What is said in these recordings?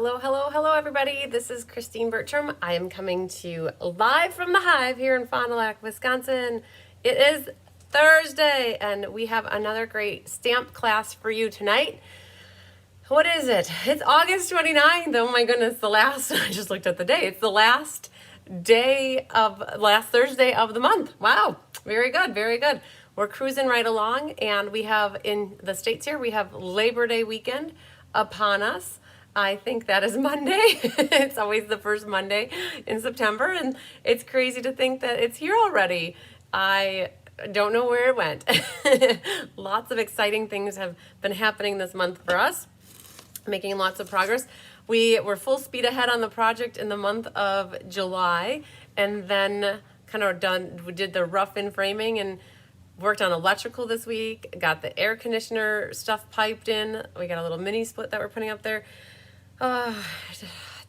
Hello, hello, hello, everybody. This is Christine Bertram. I am coming to you live from the Hive here in Fond du Lac, Wisconsin. It is Thursday, and we have another great stamp class for you tonight. What is it? It's August 29th. Oh my goodness, I just looked at the day. It's the last Thursday of the month. Wow, very good, very good. We're cruising right along, and we have in the States here, we have Labor Day weekend upon us. I think that is Monday. It's always the first Monday in September, and it's crazy to think that it's here already. I don't know where it went. Lots of exciting things have been happening this month for us, making lots of progress. We were full speed ahead on the project in the month of July, and then we did the rough-in framing and worked on electrical this week, got the air conditioner stuff piped in. We got a little mini split that we're putting up there.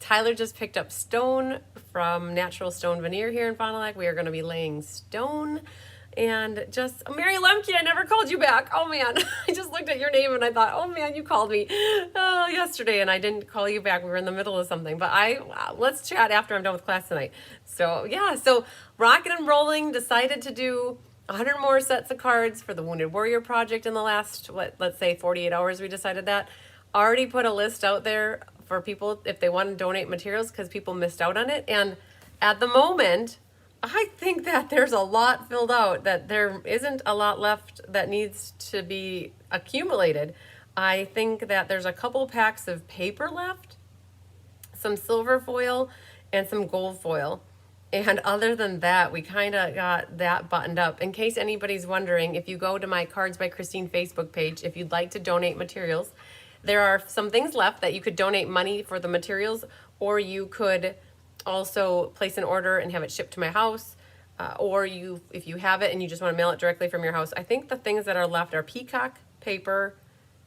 Tyler just picked up stone from Natural Stone Veneer here in Fond du Lac. We are going to be laying stone. And just, Mary Lemke, I never called you back. Oh man, I just looked at your name and I thought, oh man, you called me yesterday and I didn't call you back. We were in the middle of something, but let's chat after I'm done with class tonight. So yeah, so rocking and rolling, decided to do 100 more sets of cards for the Wounded Warrior Project in the last, let's say 48 hours we decided that. Already put a list out there for people if they want to donate materials because people missed out on it. And at the moment, I think that there's a lot filled out, that there isn't a lot left that needs to be accumulated. I think that there's a couple packs of paper left, some silver foil, and some gold foil. And other than that, we kind of got that buttoned up. In case anybody's wondering, if you go to my Cards by Christine Facebook page, if you'd like to donate materials, there are some things left that you could donate money for the materials, or you could also place an order and have it shipped to my house, or if you have it and you just want to mail it directly from your house. I think the things that are left are peacock paper,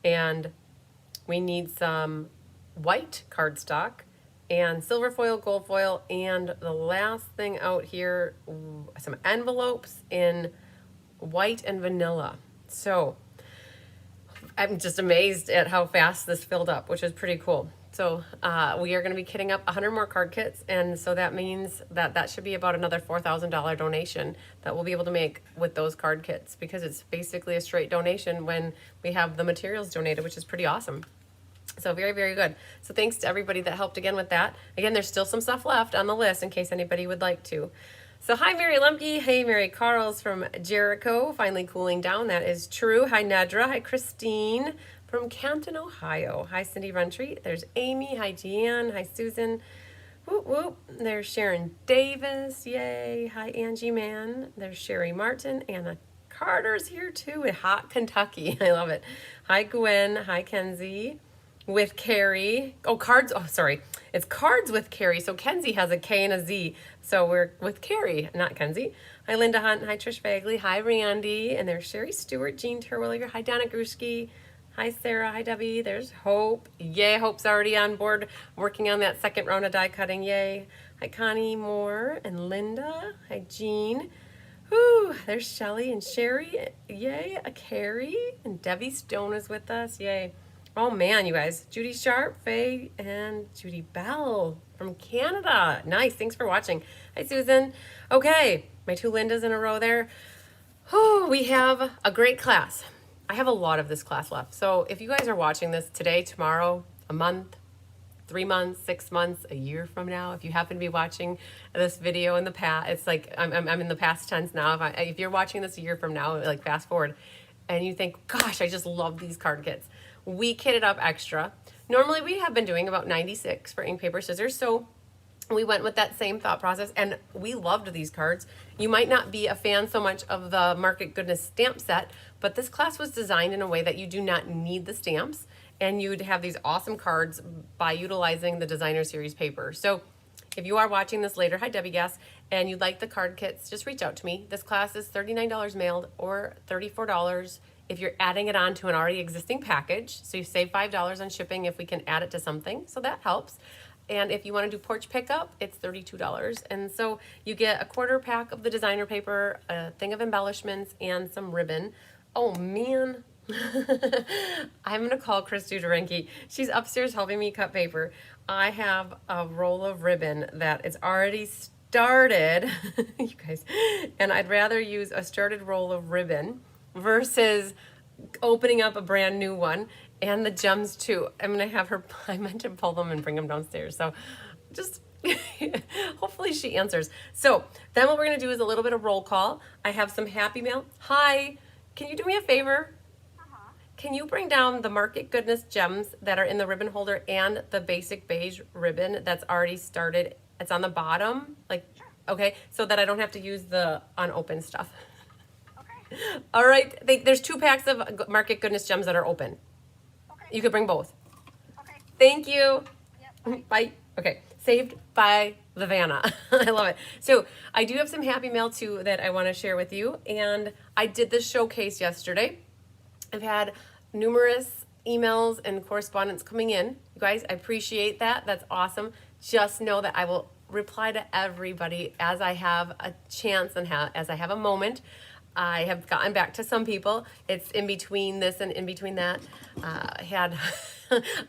and we need some white cardstock and silver foil, gold foil, and the last thing out here, some envelopes in white and vanilla. So I'm just amazed at how fast this filled up, which is pretty cool. So we are going to be kitting up 100 more card kits, and so that means that should be about another $4,000 donation that we'll be able to make with those card kits, because it's basically a straight donation when we have the materials donated, which is pretty awesome. So very, very good. So thanks to everybody that helped again with that. Again, there's still some stuff left on the list in case anybody would like to. So hi, Mary Lemke. Hey, Mary Carls from Jericho. Finally cooling down. That is true. Hi, Nedra. Hi, Christine from Canton, Ohio. Hi, Cindy Runtry. There's Amy. Hi, Deanne. Hi, Susan. Whoop, whoop. There's Sharon Davis. Yay. Hi, Angie Mann. There's Sherry Martin. Anna Carter's here too in hot Kentucky. I love it. Hi, Gwen. Hi, Kenzie. With Carrie. Oh, cards. Oh, sorry. It's Cards with Carrie. So Kenzie has a K and a Z. So we're with Carrie, not Kenzie. Hi, Linda Hunt. Hi, Trish Bagley. Hi, Randy. And there's Sherry Stewart, Jean Terwilliger. Hi, Donna Grushki. Hi, Sarah. Hi, Debbie. There's Hope. Yay, Hope's already on board working on that second round of die cutting. Yay. Hi, Connie Moore and Linda. Hi, Jean. Whoo, there's Shelly and Sherry. Yay, Carrie. And Debbie Stone is with us. Yay. Oh man, you guys. Judy Sharp, Faye, and Judy Bell from Canada. Nice, thanks for watching. Hi, Susan. Okay, my two Lindas in a row there. Oh, we have a great class. I have a lot of this class left. So if you guys are watching this today, tomorrow, a month, 3 months, 6 months, a year from now, if you happen to be watching this video in the past, it's like I'm in the past tense now. If you're watching this a year from now, like fast forward, and you think, gosh, I just love these card kits. We kitted up extra. Normally we have been doing about 96 for ink, paper, scissors. So we went with that same thought process, and we loved these cards. You might not be a fan so much of the Market Goodness stamp set, but this class was designed in a way that you do not need the stamps, and you'd have these awesome cards by utilizing the designer series paper. So if you are watching this later, hi Debbie Gass, and you'd like the card kits, just reach out to me. This class is $39 mailed or $34 if you're adding it on to an already existing package. So you save $5 on shipping if we can add it to something, so that helps. And if you want to do porch pickup, it's $32. And so you get a quarter pack of the designer paper, a thing of embellishments, and some ribbon. Oh man, I'm gonna call Chris Duderenke. She's upstairs helping me cut paper. I have a roll of ribbon that is already started, you guys, and I'd rather use a started roll of ribbon versus opening up a brand new one. And the gems too. I'm gonna have her, I meant to pull them and bring them downstairs. So just hopefully she answers. So then what we're gonna do is a little bit of roll call. I have some happy mail. Hi, can you do me a favor? Can you bring down the Market Goodness gems that are in the ribbon holder and the basic beige ribbon that's already started? It's on the bottom, like, okay, so that I don't have to use the unopened stuff. Okay. All right, there's 2 packs of Market Goodness gems that are open. Okay. You could bring both. Okay. Thank you. Yep. Bye. Okay, saved by the Vanna. I love it. So I do have some happy mail too that I want to share with you. And I did this showcase yesterday. I've had numerous emails and correspondence coming in. You guys, I appreciate that. That's awesome. Just know that I will reply to everybody as I have a chance and as I have a moment. I have gotten back to some people. It's in between this and in between that.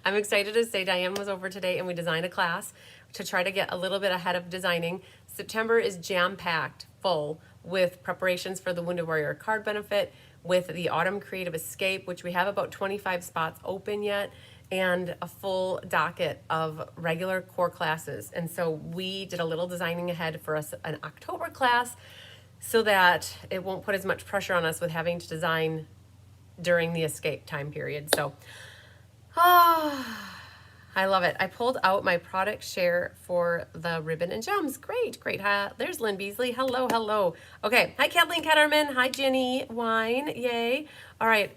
I'm excited to say Diane was over today and we designed a class to try to get a little bit ahead of designing. September is jam-packed full with preparations for the Wounded Warrior card benefit, with the Autumn Creative Escape, which we have about 25 spots open yet, and a full docket of regular core classes. And so we did a little designing ahead for us an October class so that it won't put as much pressure on us with having to design during the escape time period. So, I love it. I pulled out my product share for the ribbon and gems. Great, great. There's Lynn Beasley. Hello, hello. Okay. Hi, Kathleen Ketterman. Hi, Jenny Wine. Yay. All right.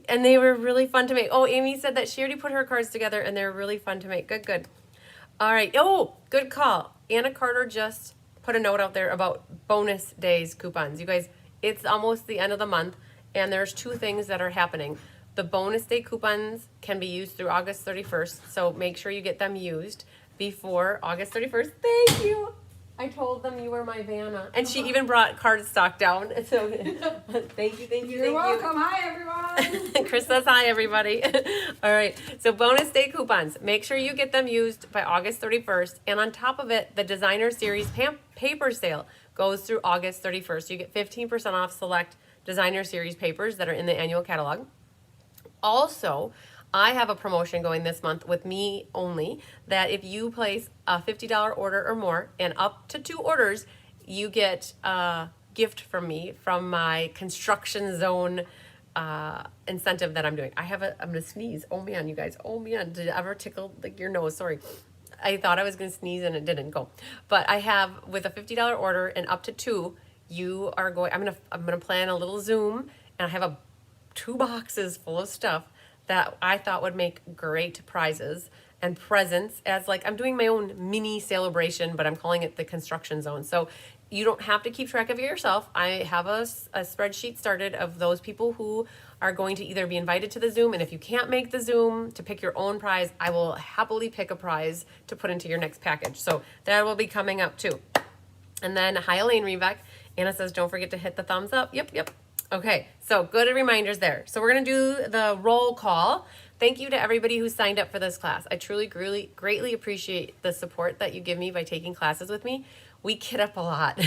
And they were really fun to make. Oh, Amy said that she already put her cards together and they're really fun to make. Good, good. All right. Oh, good call. Anna Carter just put a note out there about bonus days coupons. You guys, it's almost the end of the month and there's 2 things that are happening. The bonus day coupons can be used through August 31st, so make sure you get them used before August 31st. Thank you. I told them you were my Vanna. And she even brought cardstock down. So thank you. You're welcome. Hi, everyone. Chris says hi, everybody. All right. So bonus day coupons. Make sure you get them used by August 31st. And on top of it, the Designer Series paper sale goes through August 31st. You get 15% off select Designer Series papers that are in the annual catalog. Also, I have a promotion going this month with me only that if you place a $50 order or more and up to 2 orders, you get a gift from me from my construction zone incentive that I'm doing. I'm going to sneeze. Oh man, you guys. Oh man, did it ever tickle like your nose? Sorry. I thought I was going to sneeze and it didn't go. But I have with a $50 order and up to 2, I'm going to plan a little Zoom and I have 2 boxes full of stuff that I thought would make great prizes and presents as like I'm doing my own mini sale-a-bration, but I'm calling it the construction zone. So you don't have to keep track of it yourself. I have a spreadsheet started of those people who are going to either be invited to the Zoom, and if you can't make the Zoom to pick your own prize, I will happily pick a prize to put into your next package. So that will be coming up too. And then hi Elaine Rebeck. Anna says don't forget to hit the thumbs up. Yep. Okay, so good reminders there. So we're going to do the roll call. Thank you to everybody who signed up for this class. I truly, greatly appreciate the support that you give me by taking classes with me. We kit up a lot.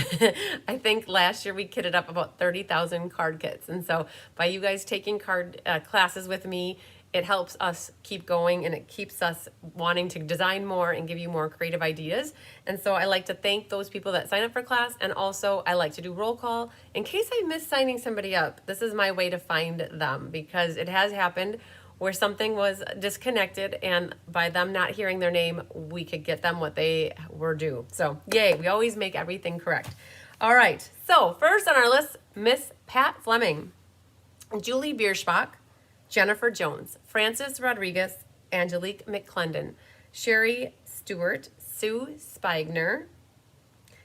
I think last year we kitted up about 30,000 card kits. And so by you guys taking card classes with me, it helps us keep going and it keeps us wanting to design more and give you more creative ideas. And so I like to thank those people that sign up for class. And also I like to do roll call. In case I miss signing somebody up, this is my way to find them because it has happened where something was disconnected and by them not hearing their name, we could get them what they were due. So yay, we always make everything correct. All right, so first on our list, Miss Pat Fleming, Julie Bierschbach, Jennifer Jones, Frances Rodriguez, Angelique McClendon, Sherry Stewart, Sue Spigner,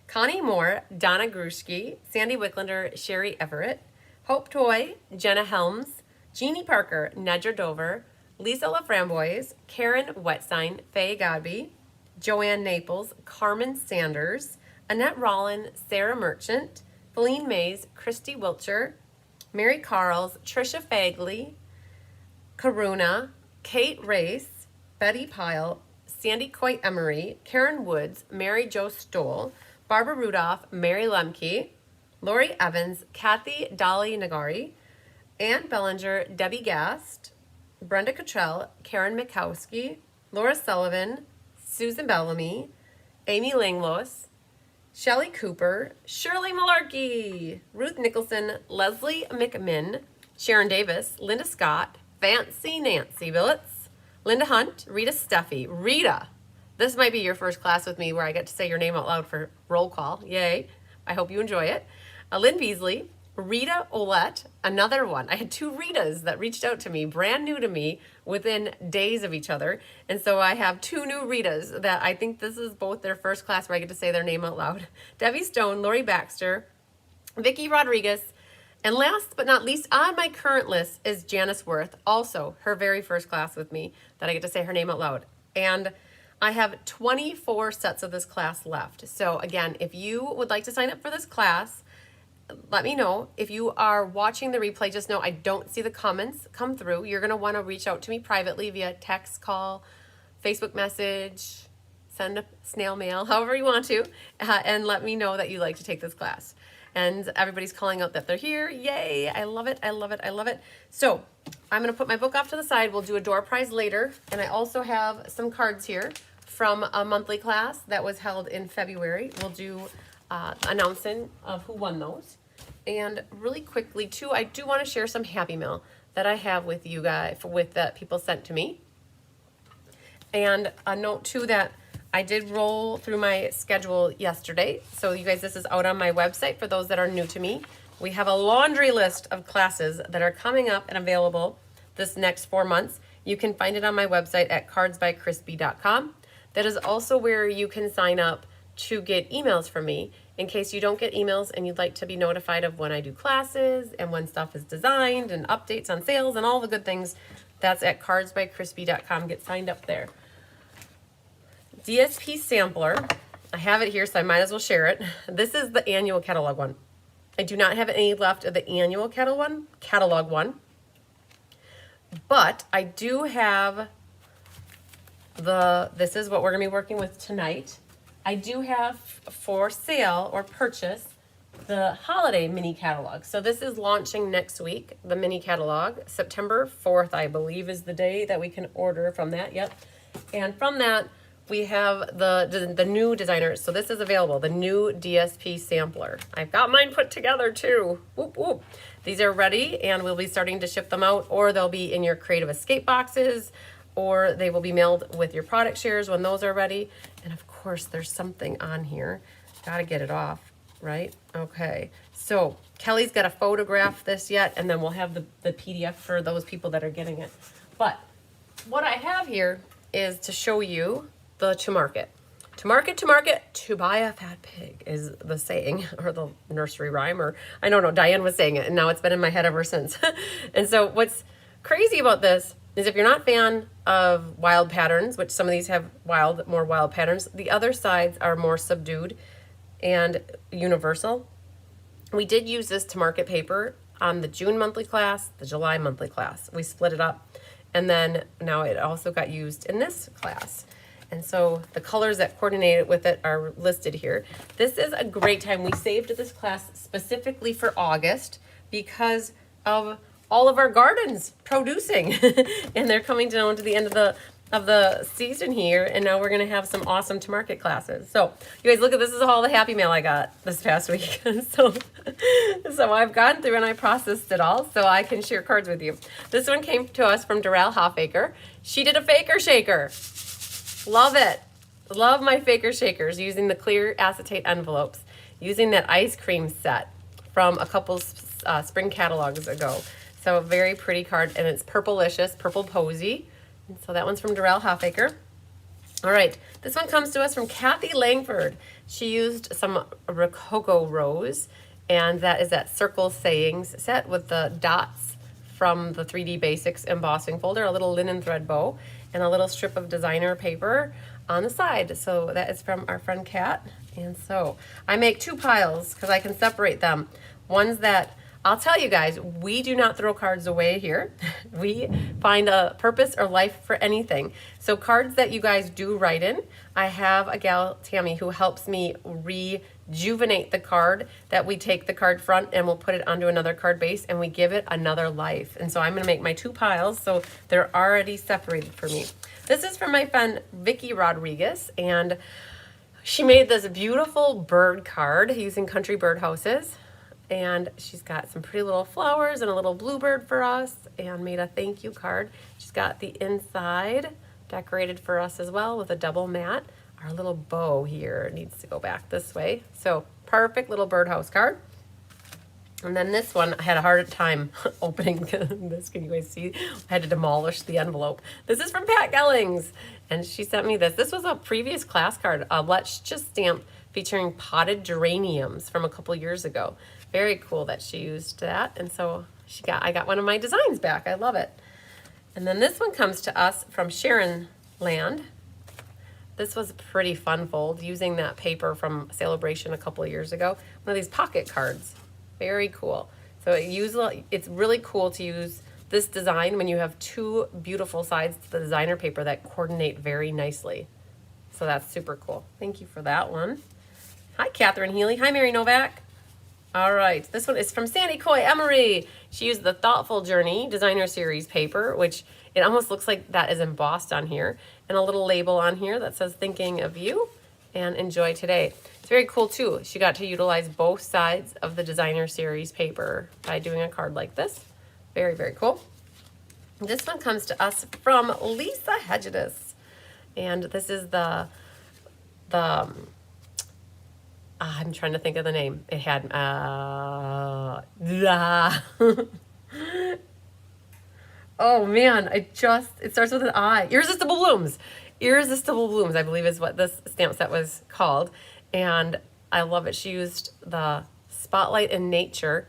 Connie Moore, Donna Grushke, Sandy Wicklander, Sherry Everett, Hope Toy, Jenna Helms, Jeannie Parker, Nedra Dover, Lisa LaFramboise, Karen Wetstein, Faye Godby, Joanne Naples, Carmen Sanders, Annette Rollin, Sarah Merchant, Feline Mays, Christy Wiltshire, Mary Carls, Trisha Fagley, Karuna, Kate Race, Betty Pyle, Sandy Coy Emery, Karen Woods, Mary Jo Stoll, Barbara Rudolph, Mary Lemke, Lori Evans, Kathy Dolly Nagari, Ann Bellinger, Debbie Gast, Brenda Cottrell, Karen Mikowski, Laura Sullivan, Susan Bellamy, Amy Langlos, Shelley Cooper, Shirley Malarkey, Ruth Nicholson, Leslie McMinn, Sharon Davis, Linda Scott, Fancy Nancy Billets, Linda Hunt, Rita Steffi. Rita, this might be your first class with me where I get to say your name out loud for roll call. Yay. I hope you enjoy it. Lynn Beasley, Rita Olette, another one. I had two Ritas that reached out to me, brand new to me, within days of each other. And so I have two new Ritas that I think this is both their first class where I get to say their name out loud. Debbie Stone, Lori Baxter, Vicki Rodriguez, and last but not least on my current list is Janice Worth, also her very first class with me that I get to say her name out loud. And I have 24 sets of this class left. So again, if you would like to sign up for this class, let me know. If you are watching the replay, just know I don't see the comments come through. You're going to want to reach out to me privately via text, call, Facebook message, send a snail mail, however you want to, and let me know that you like to take this class. And everybody's calling out that they're here. Yay, I love it, I love it, I love it. So I'm going to put my book off to the side. We'll do a door prize later. And I also have some cards here from a monthly class that was held in February. We'll do announcing of who won those. And really quickly too, I do want to share some Happy Mail that I have with you guys, that people sent to me. And a note too that I did roll through my schedule yesterday. So you guys, this is out on my website for those that are new to me. We have a laundry list of classes that are coming up and available this next 4 months. You can find it on my website at cardsbycrispy.com. That is also where you can sign up to get emails from me in case you don't get emails and you'd like to be notified of when I do classes and when stuff is designed and updates on sales and all the good things. That's at cardsbycrispy.com. Get signed up there. DSP sampler. I have it here, so I might as well share it. This is the annual catalog one. I do not have any left of the annual catalog one. But I do have this is what we're going to be working with tonight. I do have for sale or purchase the holiday mini catalog. So this is launching next week, the mini catalog. September 4th, I believe, is the day that we can order from that. Yep. And from that, we have the new designers. So this is available, the new DSP sampler. I've got mine put together too. Whoop, whoop. These are ready and we'll be starting to ship them out, or they'll be in your Creative Escape boxes, or they will be mailed with your product shares when those are ready. And of course, there's something on here. Gotta get it off, right? Okay, so Kelly's got to photograph this yet, and then we'll have the PDF for those people that are getting it. But what I have here is to show you the to market. To market, to buy a fat pig is the saying, or the nursery rhyme, or I don't know, Diane was saying it, and now it's been in my head ever since. And so what's crazy about this is if you're not a fan of wild patterns, which some of these have more wild patterns, the other sides are more subdued and universal. We did use this to market paper on the June monthly class, the July monthly class. We split it up, and then now it also got used in this class. And so the colors that coordinated with it are listed here. This is a great time. We saved this class specifically for August because of all of our gardens producing. And they're coming down to the end of the season here, and now we're gonna have some awesome to market classes. So you guys look at this, is all the Happy Mail I got this past week. so I've gone through and I processed it all so I can share cards with you. This one came to us from Darrell Hoffaker. She did a faker shaker. Love it. Love my faker shakers using the clear acetate envelopes, using that ice cream set from a couple spring catalogs ago. So a very pretty card, and it's Purplelicious, Purple Posy. And so that one's from Darrell Hoffaker. All right, this one comes to us from Kathy Langford. She used some Rococo Rose, and that is that Circle Sayings set with the dots from the 3D Basics embossing folder, a little linen thread bow, and a little strip of designer paper on the side. So that is from our friend Kat. And so I make two piles because I can separate them. Ones that I'll tell you guys, we do not throw cards away here. We find a purpose or life for anything. So cards that you guys do write in, I have a gal, Tammy, who helps me rejuvenate the card, that we take the card front and we'll put it onto another card base and we give it another life. And so I'm gonna make my 2 piles so they're already separated for me. This is from my friend Vicky Rodriguez, and she made this beautiful bird card using country bird houses. And she's got some pretty little flowers and a little bluebird for us, and made a thank you card. She's got the inside decorated for us as well with a double mat. Our little bow here needs to go back this way. So perfect little birdhouse card. And then this one, I had a hard time opening this. Can you guys see? I had to demolish the envelope. This is from Pat Gellings, and she sent me this. This was a previous class card, a Let's Just stamp featuring potted geraniums from a couple years ago. Very cool that she used that. And so I got one of my designs back. I love it. And then this one comes to us from Sharon Land. This was a pretty fun fold using that paper from Sale-a-bration a couple of years ago. One of these pocket cards. Very cool. So it's really cool to use this design when you have 2 beautiful sides to the designer paper that coordinate very nicely. So that's super cool. Thank you for that one. Hi, Catherine Healy. Hi, Mary Novak. All right, this one is from Sandy Coy Emery. She used the Thoughtful Journey Designer Series paper, which it almost looks like that is embossed on here, and a little label on here that says thinking of you and enjoy today. It's very cool too. She got to utilize both sides of the Designer Series paper by doing a card like this. Very, very cool. This one comes to us from Lisa Hedges, and this is I'm trying to think of the name. It had, oh man, it starts with an I. Irresistible Blooms. Irresistible Blooms, I believe is what this stamp set was called. And I love it. She used the Spotlight in Nature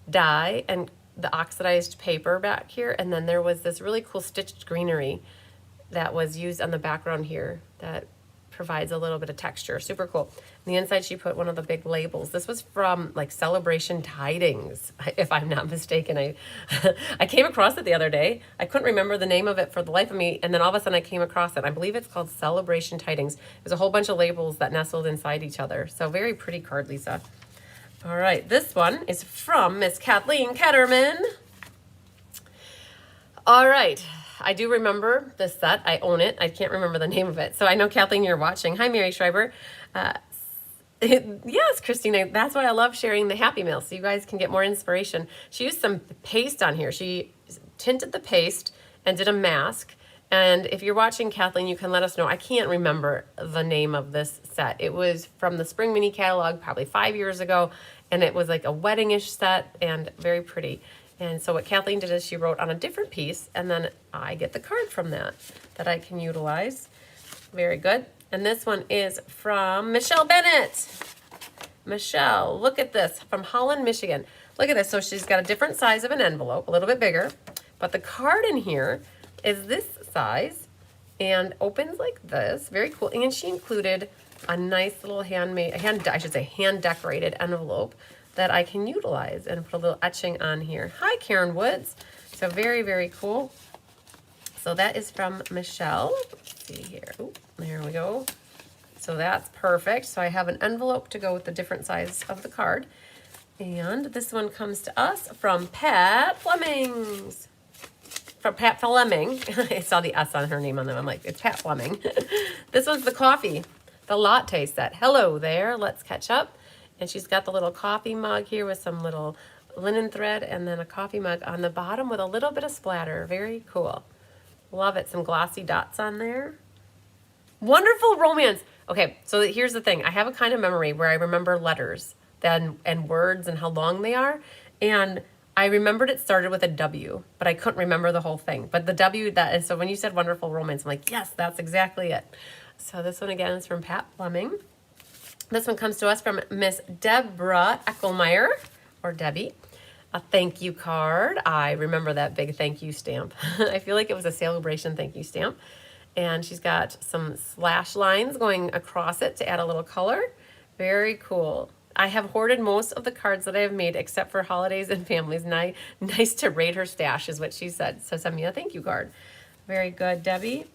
die and the oxidized paper back here. And then there was this really cool stitched greenery that was used on the background here that provides a little bit of texture. Super cool. On the inside, she put one of the big labels. This was from like Sale-a-bration Tidings, if I'm not mistaken. I came across it the other day. I couldn't remember the name of it for the life of me, and then all of a sudden I came across it. I believe it's called Sale-a-bration Tidings. There's a whole bunch of labels that nestled inside each other. So very pretty card, Lisa. All right, this one is from Miss Kathleen Ketterman. All right. I do remember this set. I own it. I can't remember the name of it. So I know, Kathleen, you're watching. Hi, Mary Schreiber. Yes, Christina, that's why I love sharing the Happy Mail, so you guys can get more inspiration. She used some paste on here. She tinted the paste and did a mask. And if you're watching, Kathleen, you can let us know. I can't remember the name of this set. It was from the Spring Mini Catalog probably 5 years ago, and it was like a wedding-ish set and very pretty. And so what Kathleen did is she wrote on a different piece, and then I get the card from that I can utilize. Very good. And this one is from Michelle Bennett. Michelle, look at this, from Holland, Michigan. Look at this. So she's got a different size of an envelope, a little bit bigger, but the card in here is this size and opens like this. Very cool. And she included a nice little hand decorated envelope that I can utilize and put a little etching on here. Hi, Karen Woods. So very, very cool. So that is from Michelle. Let's see here. Ooh, there we go. So that's perfect. So I have an envelope to go with the different size of the card. And this one comes to us from Pat Flemings. From Pat Fleming. I saw the S on her name on them. I'm like, it's Pat Fleming. This one's the coffee, the latte set. Hello there. Let's catch up. And she's got the little coffee mug here with some little linen thread and then a coffee mug on the bottom with a little bit of splatter. Very cool. Love it. Some glossy dots on there. Wonderful Romance. Okay, so here's the thing. I have a kind of memory where I remember letters and words and how long they are. And I remembered it started with a W, but I couldn't remember the whole thing. But the W, and so when you said Wonderful Romance, I'm like, yes, that's exactly it. So this one again is from Pat Fleming. This one comes to us from Miss Deborah Eckelmeyer, or Debbie. A thank you card. I remember that big thank you stamp. I feel like it was a Sale-a-bration thank you stamp. And she's got some slash lines going across it to add a little color. Very cool. I have hoarded most of the cards that I have made except for holidays and families. Nice to raid her stash is what she said. So send me a thank you card. Very good, Debbie.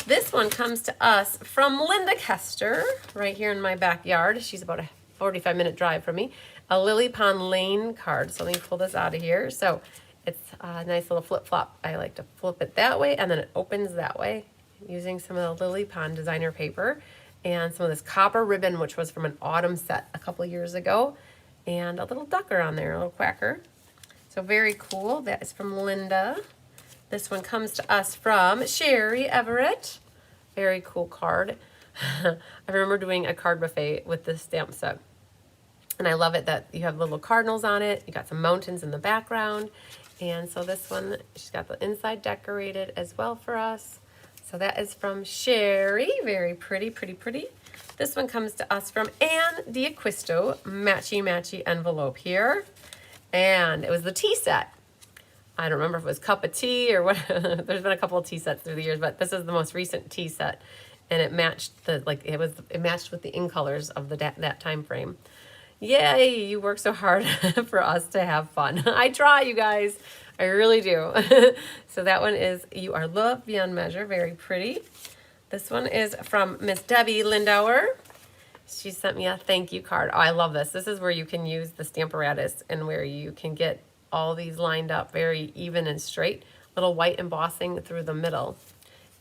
This one comes to us from Linda Kester, right here in my backyard. She's about a 45-minute drive from me. A Lily Pond Lane card. So let me pull this out of here. So it's a nice little flip-flop. I like to flip it that way, and then it opens that way using some of the Lily Pond designer paper and some of this copper ribbon, which was from an autumn set a couple years ago, and a little ducker on there, a little quacker. So very cool. That is from Linda. This one comes to us from Sherry Everett. Very cool card. I remember doing a card buffet with this stamp set. And I love it that you have little cardinals on it. You got some mountains in the background. And so this one, she's got the inside decorated as well for us. So that is from Sherry. Very pretty, pretty, pretty. This one comes to us from Anne D'Acquisto. Matchy envelope here. And it was the tea set. I don't remember if it was cup of tea or what. There's been a couple of tea sets through the years, but this is the most recent tea set, and it matched it matched with the in colors of that time frame. Yay! You work so hard for us to have fun. I try, you guys. I really do. So that one is You Are Loved Beyond Measure. Very pretty. This one is from Miss Debbie Lindauer. She sent me a thank you card. Oh, I love this. This is where you can use the Stamparatus and where you can get all these lined up very even and straight, little white embossing through the middle.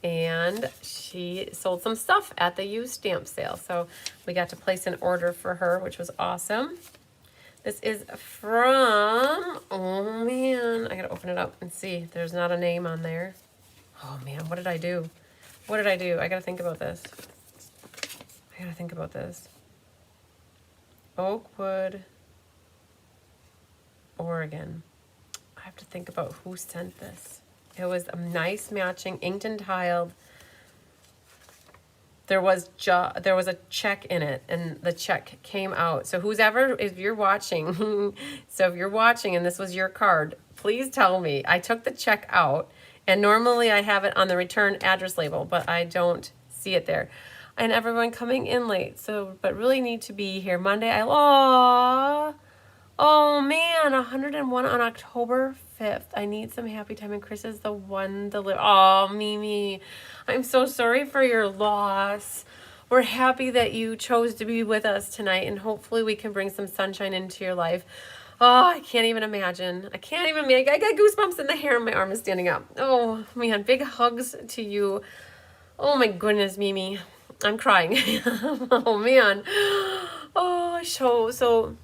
And she sold some stuff at the used stamp sale. So we got to place an order for her, which was awesome. This is from, oh man, I gotta open it up and see. There's not a name on there. Oh man, what did I do? What did I do? I gotta think about this. Oakwood, Oregon. I have to think about who sent this. It was a nice matching inked and tiled. There was a check in it, and the check came out. So if you're watching, and this was your card, please tell me. I took the check out, and normally I have it on the return address label, but I don't see it there. And everyone coming in late, but really need to be here Monday. Oh man, 101 on October 5th. I need some happy time, and Chris is the one deliver. Oh, Mimi, I'm so sorry for your loss. We're happy that you chose to be with us tonight, and hopefully we can bring some sunshine into your life. Oh, I can't even imagine. I got goosebumps in the hair, and my arm is standing up. Oh man, big hugs to you. Oh my goodness, Mimi. I'm crying. Oh man. Oh, so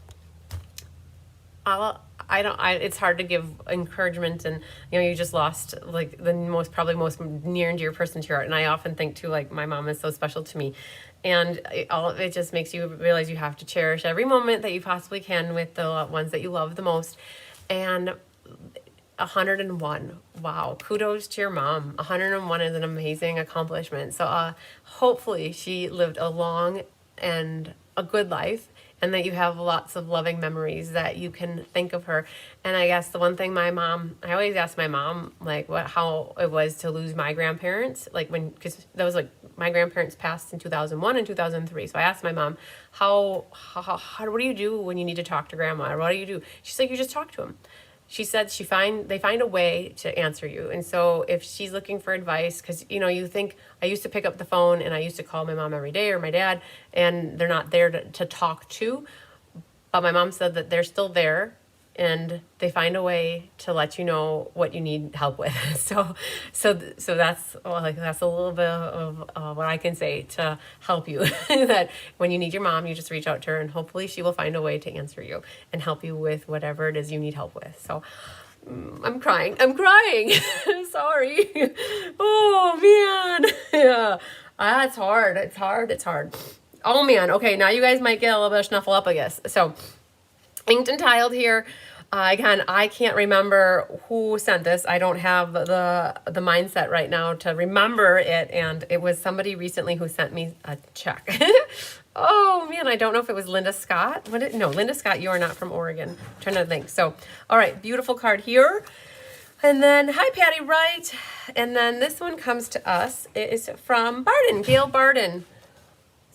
it's hard to give encouragement, and you just lost like the probably most near and dear person to your heart. And I often think too, like, my mom is so special to me, and it just makes you realize you have to cherish every moment that you possibly can with the ones that you love the most. And 101, wow, kudos to your mom. 101 is an amazing accomplishment. So hopefully she lived a long and a good life, and that you have lots of loving memories that you can think of her. And I guess the one thing I always ask my mom, like, how it was to lose my grandparents, because that was like, my grandparents passed in 2001 and 2003. So I asked my mom, what do you do when you need to talk to grandma? Or what do you do? She's like, you just talk to them. She said they find a way to answer you. And so if she's looking for advice, because, you think, I used to pick up the phone and I used to call my mom every day, or my dad, and they're not there to talk to. But my mom said that they're still there, and they find a way to let you know what you need help with. So that's that's a little bit of what I can say to help you. That when you need your mom, you just reach out to her, and hopefully she will find a way to answer you and help you with whatever it is you need help with. So I'm crying. Sorry. Oh man. Yeah. It's hard. Oh man. Okay, now you guys might get a little bit of snuffle up, I guess. So inked and tiled here. Again, I can't remember who sent this. I don't have the mindset right now to remember it, and it was somebody recently who sent me a check. Oh man, I don't know if it was Linda Scott. No, Linda Scott, you are not from Oregon. I'm trying to think. So, all right, beautiful card here. And then, hi Patty Wright. And then this one comes to us. It is from Barden, Gail Barden.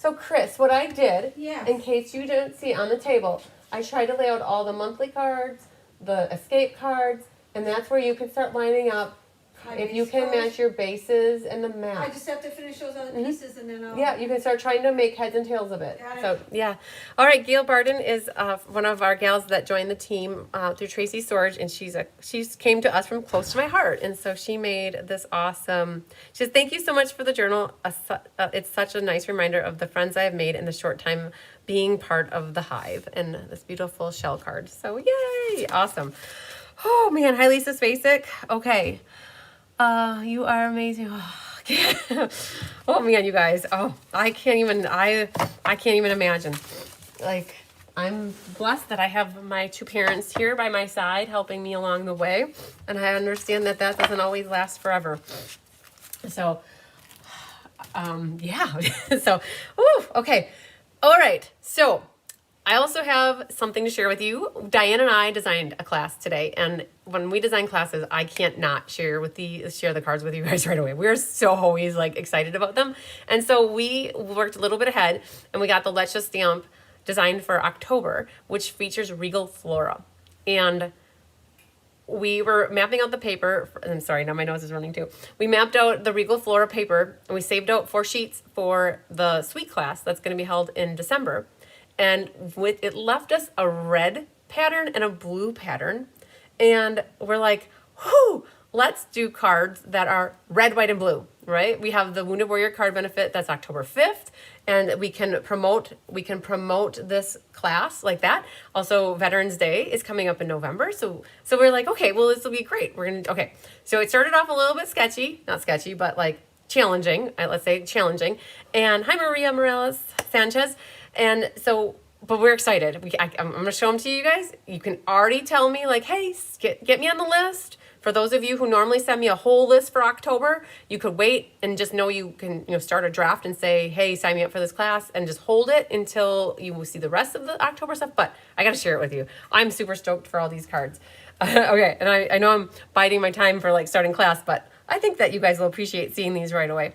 So Chris, what I did, Yes. in case you didn't see on the table, I tried to lay out all the monthly cards, the escape cards, and that's where you can start lining up. My If you base can cards. match your bases and the I map. just have to finish those other Mhm. pieces and then I'll. Yeah, you can start trying to make heads and tails of it. Got it. So yeah, all right. Gail Barden is one of our gals that joined the team through Tracy Storage, and she's came to us from close to my heart, and so she made this awesome. She says, "Thank you so much for the journal. It's such a nice reminder of the friends I have made in the short time being part of the hive." And this beautiful shell card. So yay, awesome. Oh man, hi Lisa Spacek. Okay. You are amazing. Oh, oh man, you guys. Oh, I can't even imagine. Like, I'm blessed that I have my two parents here by my side helping me along the way. And I understand that doesn't always last forever. So, yeah. So, whew, okay. All right. So, I also have something to share with you. Diane and I designed a class today, and when we design classes, I can't not share the cards with you guys right away. We're so always like excited about them, and so we worked a little bit ahead, and we got the Let's Just Stamp designed for October, which features Regal Flora, and we were mapping out the paper. I'm sorry, now my nose is running too. We mapped out the Regal Flora paper, and we saved out 4 sheets for the suite class that's going to be held in December. And it left us a red pattern and a blue pattern. And we're like, whoo, let's do cards that are red, white, and blue, right? We have the Wounded Warrior card benefit that's October 5th. And we can promote this class like that. Also, Veterans Day is coming up in November. So we're like, okay, well, this will be great. Okay. So it started off a little bit sketchy, not sketchy, but like challenging. Let's say challenging. And hi, Maria Morales Sanchez. And so, but we're excited. I'm going to show them to you guys. You can already tell me like, hey, get me on the list. For those of you who normally send me a whole list for October, you could wait and just know you can start a draft and say, hey, sign me up for this class, and just hold it until you will see the rest of the October stuff. But I got to share it with you. I'm super stoked for all these cards. Okay, and I know I'm biding my time for like starting class, but I think that you guys will appreciate seeing these right away.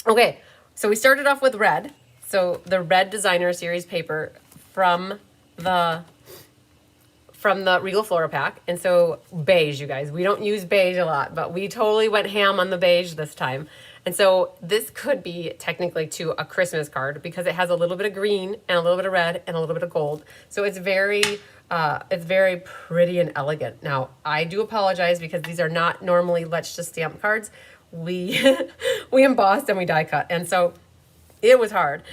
Okay, so we started off with red. So the red designer series paper from the Regal Flora pack. And so beige, you guys. We don't use beige a lot, but we totally went ham on the beige this time. And so this could be technically to a Christmas card because it has a little bit of green and a little bit of red and a little bit of gold. So it's very pretty and elegant. Now, I do apologize because these are not normally Let's Just Stamp cards. We embossed and we die cut. And so it was hard.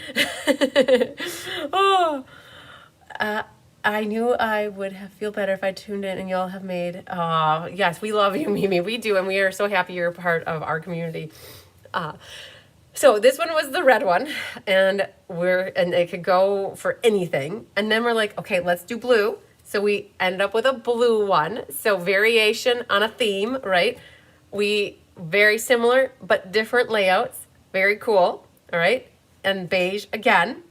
I knew I would feel better if I tuned in and y'all have made, yes, we love you, Mimi. We do, and we are so happy you're a part of our community. So this one was the red one, and it could go for anything. And then we're like, okay, let's do blue. So we ended up with a blue one. So variation on a theme, right? Very similar, but different layouts. Very cool, all right? And beige again.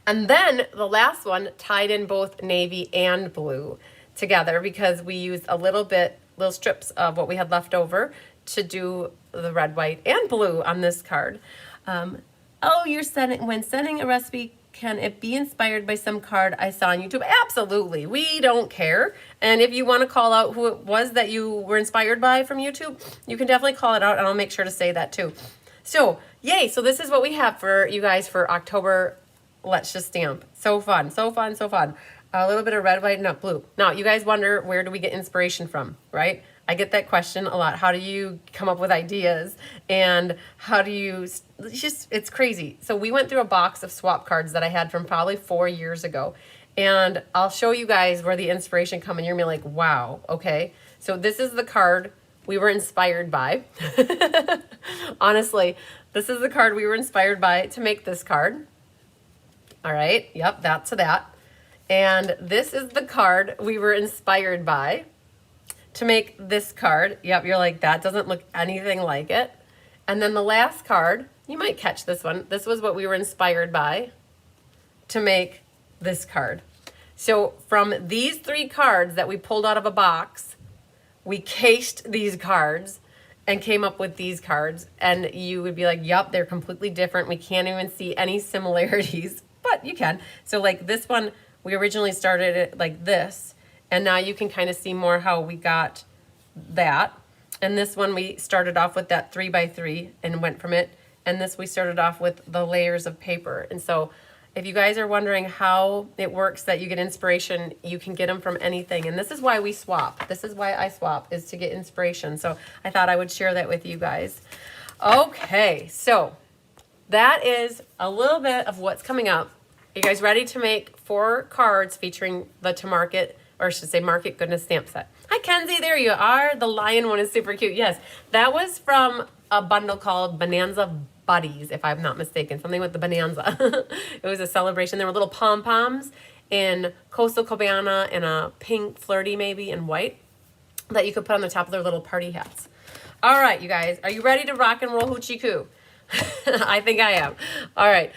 And then the last one tied in both navy and blue together because we used little strips of what we had left over to do the red, white, and blue on this card. When sending a recipe, can it be inspired by some card I saw on YouTube? Absolutely. We don't care. And if you want to call out who it was that you were inspired by from YouTube, you can definitely call it out, and I'll make sure to say that too. So, yay. So this is what we have for you guys for October. Let's Just Stamp. So fun, so fun, so fun. A little bit of red, white, and blue. Now, you guys wonder, where do we get inspiration from, right? I get that question a lot. How do you come up with ideas? And how do you, it's crazy. So we went through a box of swap cards that I had from probably 4 years ago. And I'll show you guys where the inspiration come, and you're gonna be like, wow, okay. So this is the card we were inspired by. Honestly, this is the card we were inspired by to make this card. All right, yep, that's that. And this is the card we were inspired by to make this card. Yep, you're like, that doesn't look anything like it. And then the last card, you might catch this one. This was what we were inspired by to make this card. So from these 3 cards that we pulled out of a box, we cased these cards, and came up with these cards. And you would be like, yup, they're completely different. We can't even see any similarities, but you can. So like this one, we originally started it like this, and now you can kind of see more how we got that. And this one we started off with that 3x3 and went from it. And this we started off with the layers of paper. And so if you guys are wondering how it works that you get inspiration, you can get them from anything. And this is why we swap. This is why I swap, is to get inspiration. So I thought I would share that with you guys. Okay, so that is a little bit of what's coming up. You guys ready to make 4 cards featuring the To Market, or I should say Market Goodness stamp set? Hi, Kenzie, there you are. The lion one is super cute. Yes, that was from a bundle called Bonanza Buddies, if I'm not mistaken. Something with the Bonanza. It was a celebration. There were little pom-poms in Coastal Cabana and a pink flirty maybe and white that you could put on the top of their little party hats. All right, you guys, are you ready to rock and roll hoochie coo? I think I am. All right.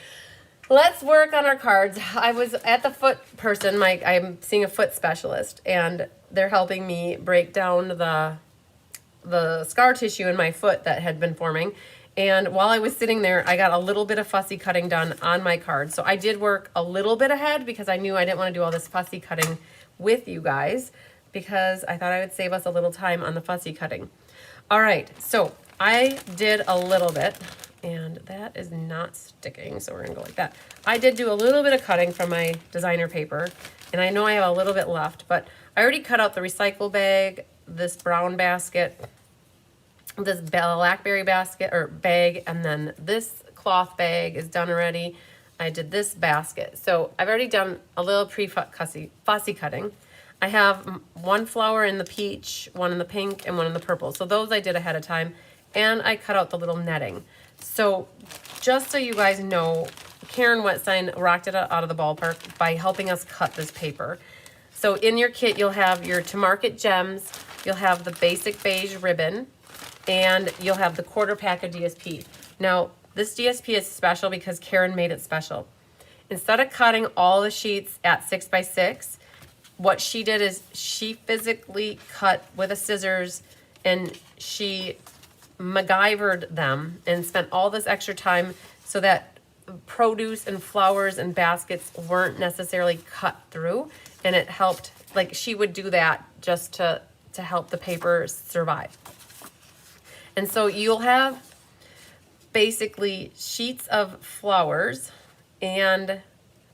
Let's work on our cards. I was at the foot person. I'm seeing a foot specialist, and they're helping me break down the scar tissue in my foot that had been forming. And while I was sitting there, I got a little bit of fussy cutting done on my card. So I did work a little bit ahead because I knew I didn't want to do all this fussy cutting with you guys, because I thought I would save us a little time on the fussy cutting. All right, so I did a little bit. And that is not sticking, so we're gonna go like that. I did do a little bit of cutting from my designer paper, and I know I have a little bit left, but I already cut out the recycle bag, this brown basket, this blackberry basket or bag, and then this cloth bag is done already. I did this basket. So I've already done a little fussy cutting. I have 1 flower in the peach, 1 in the pink, and 1 in the purple. So those I did ahead of time, and I cut out the little netting. So just so you guys know, Karen Wetstein rocked it out of the ballpark by helping us cut this paper. So in your kit, you'll have your To Market gems, you'll have the basic beige ribbon, and you'll have the quarter pack of DSP. Now, this DSP is special because Karen made it special. Instead of cutting all the sheets at 6x6, what she did is she physically cut with a scissors, and she MacGyvered them and spent all this extra time so that produce and flowers and baskets weren't necessarily cut through, and it helped. Like, she would do that just to help the paper survive. And so you'll have basically sheets of flowers, and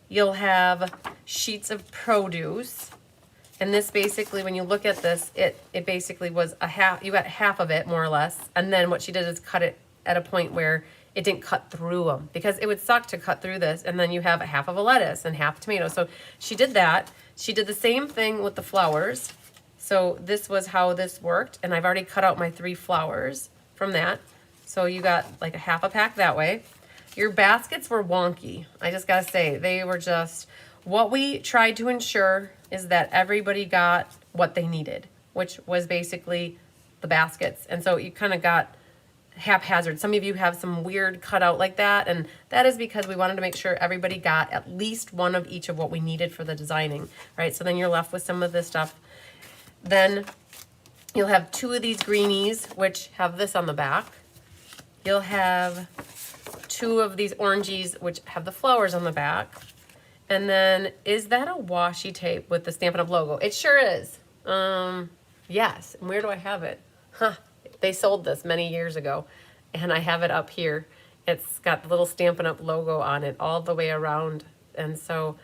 you'll have sheets of produce. And this basically, when you look at this, it basically was a half, you got half of it more or less. And then what she did is cut it at a point where it didn't cut through them, because it would suck to cut through this. And then you have a half of a lettuce and half a tomato. So she did that. She did the same thing with the flowers. So this was how this worked. And I've already cut out my 3 flowers from that. So you got like a half a pack that way. Your baskets were wonky. I just gotta say, they were just, what we tried to ensure is that everybody got what they needed, which was basically the baskets. And so you kind of got haphazard. Some of you have some weird cutout like that, and that is because we wanted to make sure everybody got at least one of each of what we needed for the designing, right? So then you're left with some of this stuff. Then you'll have 2 of these greenies, which have this on the back. You'll have 2 of these orangies, which have the flowers on the back. And then, is that a washi tape with the Stampin' Up! Logo? It sure is. Yes. And where do I have it? Huh. They sold this many years ago, and I have it up here. It's got the little Stampin' Up! Logo on it all the way around. And so,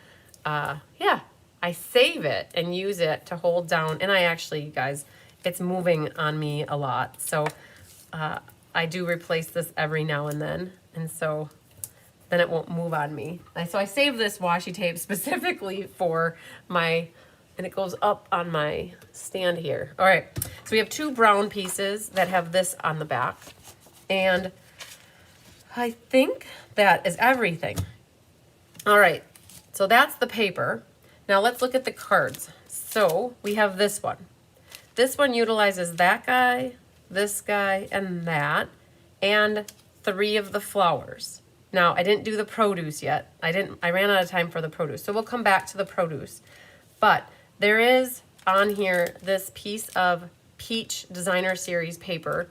yeah, I save it and use it to hold down. And I actually, you guys, it's moving on me a lot. So I do replace this every now and then. And so then it won't move on me. So I save this washi tape specifically for my, and it goes up on my stand here. All right, so we have 2 brown pieces that have this on the back. And I think that is everything. All right, so that's the paper. Now let's look at the cards. So we have this one. This one utilizes that guy, this guy, and that, and 3 of the flowers. Now, I didn't do the produce yet. I ran out of time for the produce. So we'll come back to the produce. But there is on here this piece of Peach Designer Series paper.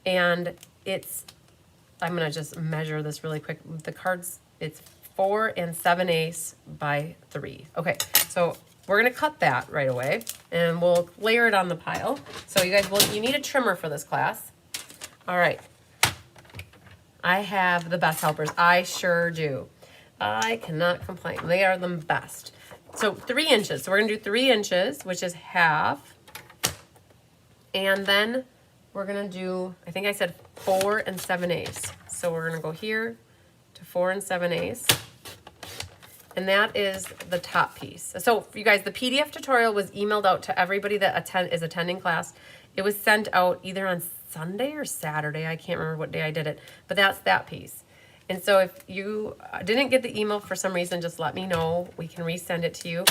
And I'm gonna just measure this really quick. The cards, it's 4 7/8 by 3. Okay, so we're gonna cut that right away and we'll layer it on the pile. So you guys you need a trimmer for this class. All right. I have the best helpers. I sure do. I cannot complain. They are the best. So 3 inches. So we're gonna do 3 inches, which is half. And then we're gonna do, I think I said 4 7/8. So we're gonna go here to 4 7/8. And that is the top piece. So you guys, the PDF tutorial was emailed out to everybody that is attending class. It was sent out either on Sunday or Saturday. I can't remember what day I did it, but that's that piece. And so if you didn't get the email for some reason, just let me know. We can resend it to you.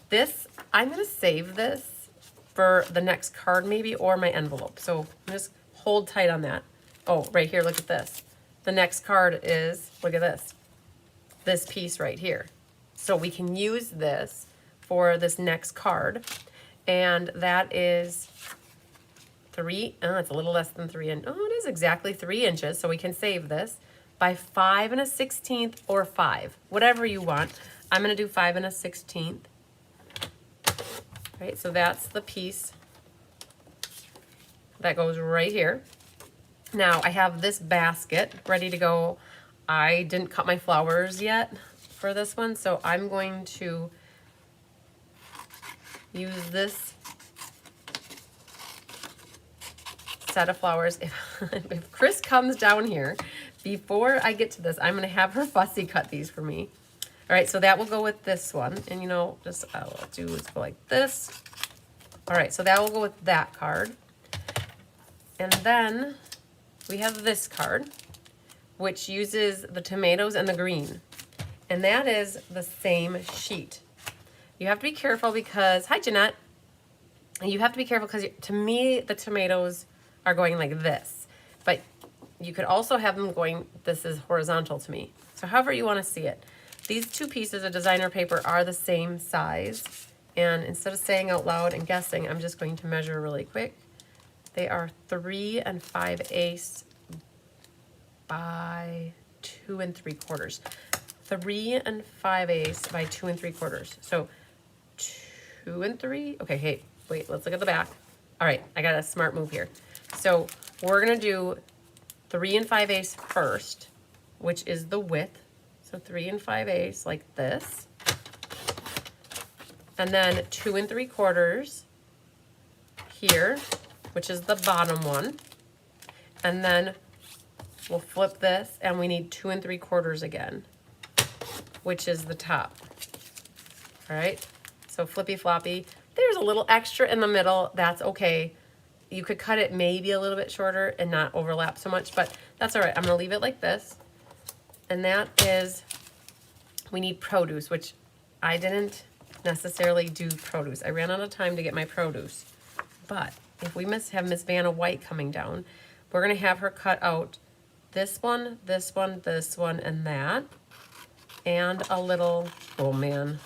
This, I'm gonna save this for the next card maybe, or my envelope. So just hold tight on that. Oh, right here, look at this. The next card is, look at this piece right here. So we can use this for this next card. And that is it's a little less than 3 inches. Oh, it is exactly 3 inches. So we can save this by 5 1/16 or 5, whatever you want. I'm gonna do 5 1/16. Right, so that's the piece that goes right here. Now I have this basket ready to go. I didn't cut my flowers yet for this one, so I'm going to use this set of flowers. If Chris comes down here before I get to this, I'm gonna have her fussy cut these for me. All right, so that will go with this one. And you know, just all I'll do is go like this. All right, so that will go with that card. And then we have this card, which uses the tomatoes and the green. And that is the same sheet. You have to be careful because, hi Jeanette. You have to be careful because to me, the tomatoes are going like this. But you could also have them going, this is horizontal to me. So however you want to see it. These 2 pieces of designer paper are the same size. And instead of saying out loud and guessing, I'm just going to measure really quick. They are 3 5/8 by 2 3/4. 3 5/8 by 2 3/4. So 2 3. Okay, hey, wait, let's look at the back. All right, I got a smart move here. So we're gonna do 3 5/8 first, which is the width. So 3 5/8 like this. And then 2 3/4 here, which is the bottom one. And then we'll flip this and we need 2 3/4 again, which is the top. All right, so flippy floppy. There's a little extra in the middle, that's okay. You could cut it maybe a little bit shorter and not overlap so much, but that's all right. I'm gonna leave it like this. And that is, we need produce, which I didn't necessarily do produce. I ran out of time to get my produce. But if we have Miss Vanna White coming down, we're gonna have her cut out this one, this one, this one, and that. And a little, oh man,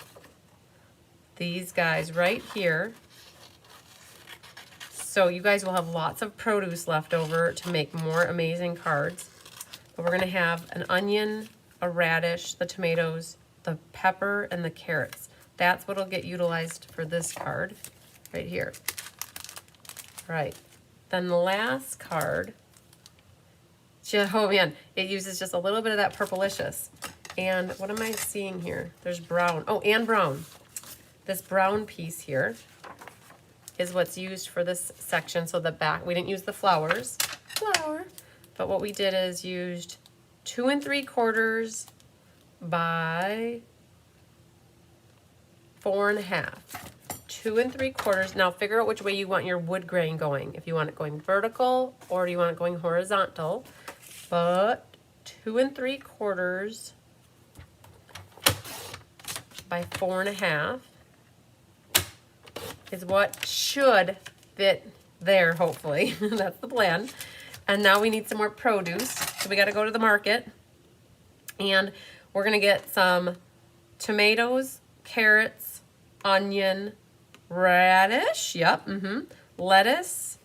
these guys right here. So you guys will have lots of produce left over to make more amazing cards. But we're gonna have an onion, a radish, the tomatoes, the pepper, and the carrots. That's what'll get utilized for this card right here. Right. Then the last card, oh man, it uses just a little bit of that purplicious. And what am I seeing here? There's brown. Oh, and brown. This brown piece here is what's used for this section. So the back, we didn't use the flowers, but what we did is used 2 3/4 by 4 1/2. 2 3/4. Now figure out which way you want your wood grain going. If you want it going vertical or do you want it going horizontal. But 2 3/4 by 4 1/2 is what should fit there, hopefully. That's the plan. And now we need some more produce. So we got to go to the market. And we're going to get some tomatoes, carrots, onion, radish, lettuce.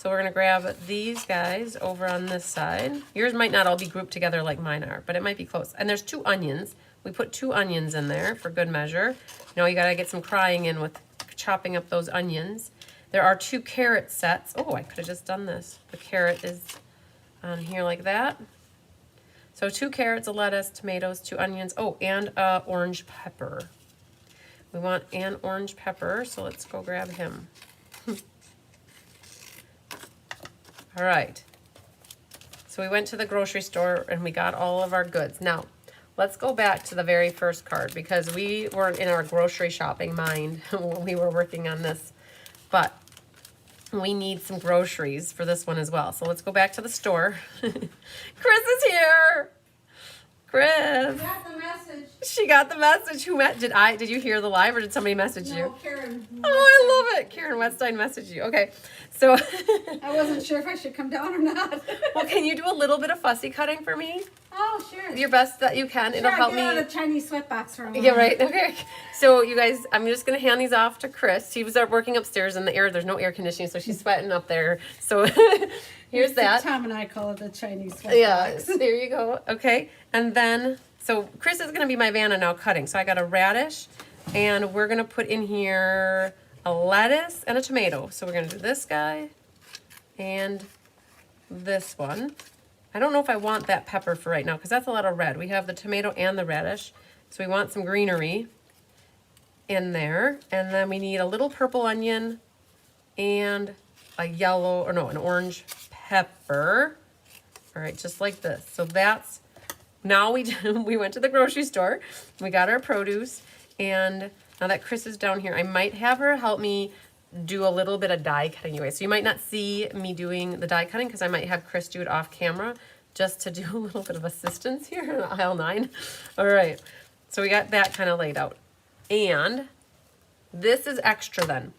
So we're gonna grab these guys over on this side. Yours might not all be grouped together like mine are, but it might be close. And there's 2 onions. We put 2 onions in there for good measure. Now you gotta get some crying in with chopping up those onions. There are 2 carrot sets. Oh, I could have just done this. The carrot is on here like that. So 2 carrots, a lettuce, tomatoes, 2 onions. Oh, and orange pepper. We want an orange pepper, so let's go grab him. All right. So we went to the grocery store and we got all of our goods. Now, let's go back to the very first card because we weren't in our grocery shopping mind when we were working on this. But we need some groceries for this one as well. So let's go back to the store. Chris is here. Chris. Got the message. She got the message. Who met? Did you hear the live or did somebody message you? No, Karen. Oh, I love it. Karen Wetstein messaged you. Okay. So I wasn't sure if I should come down or not. well, can you do a little bit of fussy cutting for me? Oh, sure. Your best that you can. It'll Sure, help get me. out of Chinese sweatbox for a while. Yeah, right. Okay. So you guys, I'm just gonna hand these off to Chris. He was working upstairs in the air. There's no air conditioning, so she's sweating up there. So here's that. Tom and I call it the Chinese sweatbox. Yeah. There you go. Okay. And then, so Chris is gonna be my Vanna now cutting. So I got a radish, and we're gonna put in here a lettuce and a tomato. So we're gonna do this guy and this one. I don't know if I want that pepper for right now because that's a lot of red. We have the tomato and the radish. So we want some greenery in there. And then we need a little purple onion and a yellow, or no, an orange pepper. All right, just like this. So that's, now we went to the grocery store. We got our produce. And now that Chris is down here, I might have her help me do a little bit of die cutting anyway. So you might not see me doing the die cutting because I might have Chris do it off camera just to do a little bit of assistance here in aisle 9. All right, so we got that kind of laid out. And this is extra then.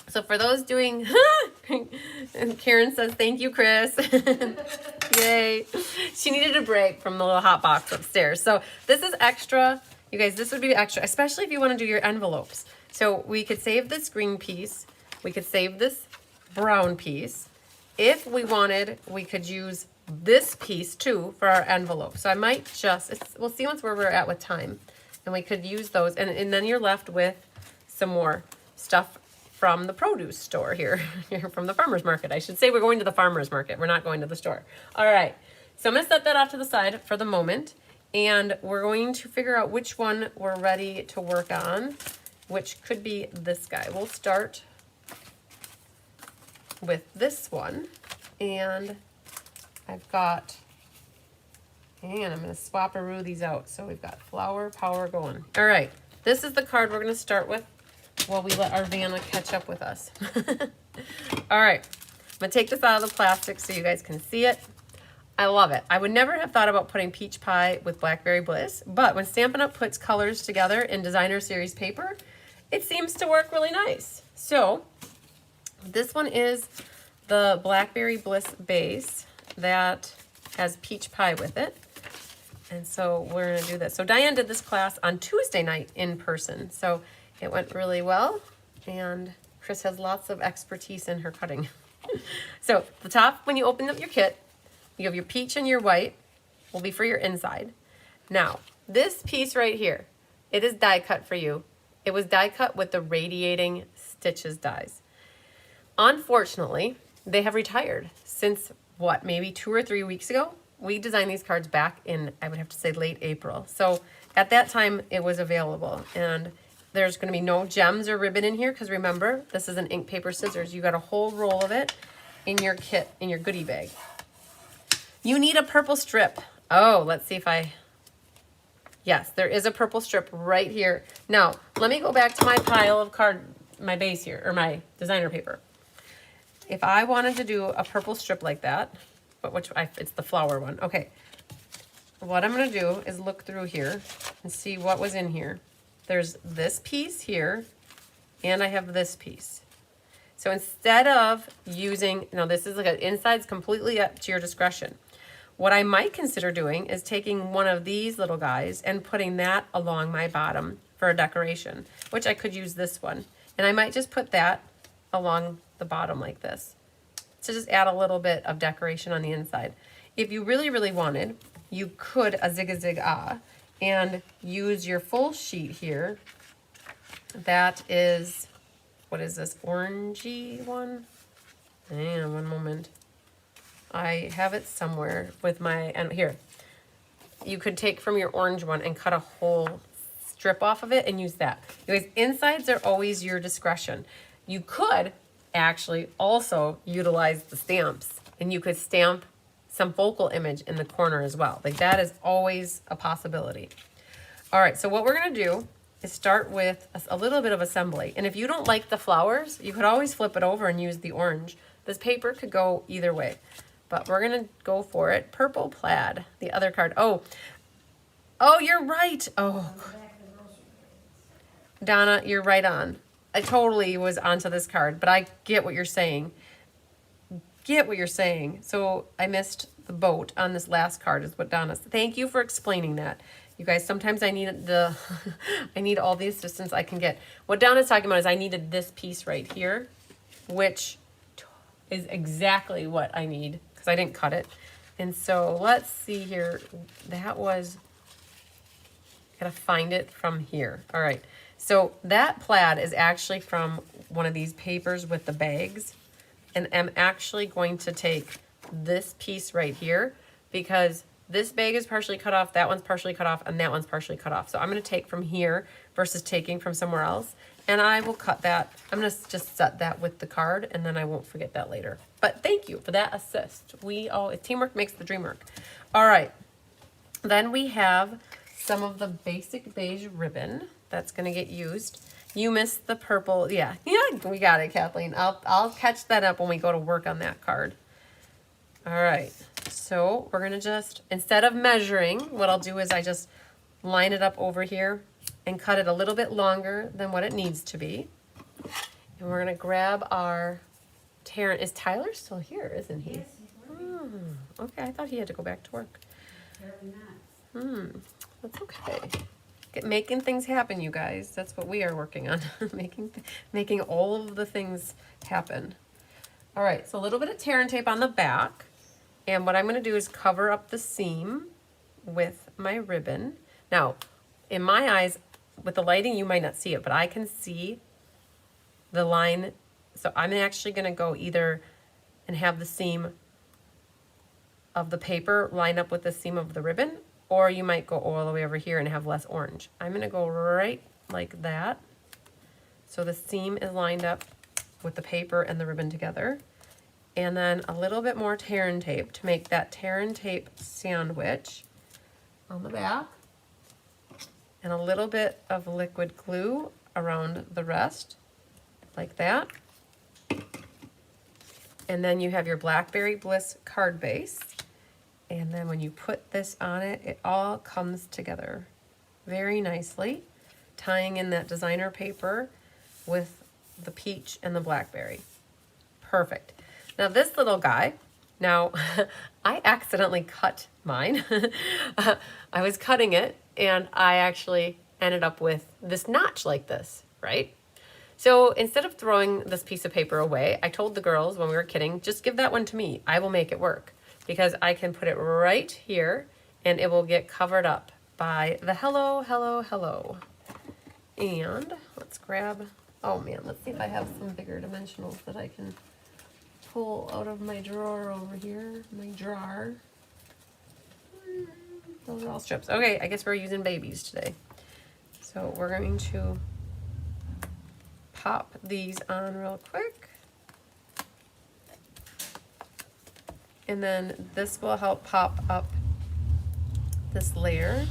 So for those doing, and Karen says, thank you, Chris. Yay. She needed a break from the little hot box upstairs. So this is extra. You guys, this would be extra, especially if you want to do your envelopes. So we could save this green piece. We could save this brown piece. If we wanted, we could use this piece too for our envelope. So I might just, we'll see once where we're at with time. And we could use those. And then you're left with some more stuff from the produce store here, from the farmer's market. I should say we're going to the farmer's market. We're not going to the store. All right. So I'm going to set that off to the side for the moment. And we're going to figure out which one we're ready to work on, which could be this guy. We'll start with this one. And I've got, and I'm going to swap-a-roo these out. So we've got flower power going. All right. This is the card we're going to start with while we let our Vanna catch up with us. All right. I'm going to take this out of the plastic so you guys can see it. I love it. I would never have thought about putting peach pie with blackberry bliss, but when Stampin' Up! Puts colors together in designer series paper, it seems to work really nice. So this one is the blackberry bliss base that has peach pie with it. And so we're gonna do this. So Diane did this class on Tuesday night in person. So it went really well. And Chris has lots of expertise in her cutting. So the top, when you open up your kit, you have your peach and your white will be for your inside. Now, this piece right here, it is die cut for you. It was die cut with the radiating stitches dies. Unfortunately, they have retired since what, maybe 2 or 3 weeks ago? We designed these cards back in, I would have to say, late April. So at that time, it was available. And there's going to be no gems or ribbon in here because remember, this is an ink, paper, scissors. You got a whole roll of it in your kit, in your goodie bag. You need a purple strip. Oh, let's see if yes, there is a purple strip right here. Now, let me go back to my pile of my base here, or my designer paper. If I wanted to do a purple strip like that, but it's the flower one. Okay, what I'm gonna do is look through here and see what was in here. There's this piece here, and I have this piece. So instead of using, now this is like an inside's completely up to your discretion. What I might consider doing is taking one of these little guys and putting that along my bottom for a decoration, which I could use this one. And I might just put that along the bottom like this. to just add a little bit of decoration on the inside. If you really, really wanted, you could a zig-a-zig-ah and use your full sheet here. That is, what is this, orangey one? Hang on one moment. I have it somewhere with my, and here. You could take from your orange one and cut a whole strip off of it and use that. Anyways, insides are always your discretion. You could actually also utilize the stamps, and you could stamp some focal image in the corner as well. Like that is always a possibility. All right, so what we're gonna do is start with a little bit of assembly. And if you don't like the flowers, you could always flip it over and use the orange. This paper could go either way, but we're gonna go for it. Purple plaid, the other card. Oh, you're right. Oh, Donna, you're right on. I totally was onto this card, but I get what you're saying. So I missed the boat on this last card is what Donna said. Thank you for explaining that. You guys, sometimes I need I need all the assistance I can get. What Donna's talking about is I needed this piece right here, which is exactly what I need because I didn't cut it. And so let's see here. That was, gotta find it from here. All right. So that plaid is actually from one of these papers with the bags. And I'm actually going to take this piece right here because this bag is partially cut off, that one's partially cut off, and that one's partially cut off. So I'm gonna take from here versus taking from somewhere else. And I will cut that. I'm gonna just set that with the card and then I won't forget that later. But thank you for that assist. Teamwork makes the dream work. All right, then we have some of the basic beige ribbon that's gonna get used. You missed the purple, yeah, we got it, Kathleen. I'll catch that up when we go to work on that card. All right, so we're gonna just, instead of measuring, what I'll do is I just line it up over here and cut it a little bit longer than what it needs to be. And we're gonna grab our is Tyler still here, isn't he? Yes, he's working. Okay, I thought he had to go back to work. Apparently not. That's okay. Making things happen, you guys. That's what we are working on. making all of the things happen. All right, so a little bit of tear and tape on the back. And what I'm gonna do is cover up the seam with my ribbon. Now, in my eyes, with the lighting, you might not see it, but I can see the line. So I'm actually gonna go either and have the seam of the paper line up with the seam of the ribbon, or you might go all the way over here and have less orange. I'm gonna go right like that. So the seam is lined up with the paper and the ribbon together. And then a little bit more tear and tape to make that tear and tape sandwich on the back. And a little bit of liquid glue around the rest, like that. And then you have your Blackberry Bliss card base. And then when you put this on it, it all comes together very nicely, tying in that designer paper with the peach and the blackberry. Perfect. Now this little guy, I accidentally cut mine. I was cutting it and I actually ended up with this notch like this, right? So instead of throwing this piece of paper away, I told the girls when we were kidding, just give that one to me. I will make it work because I can put it right here and it will get covered up by the hello, hello, hello. And let's grab, oh man, let's see if I have some bigger dimensionals that I can pull out of my drawer over here, my jar. Those are all strips. Okay, I guess we're using babies today. So we're going to pop these on real quick. And then this will help pop up this layer.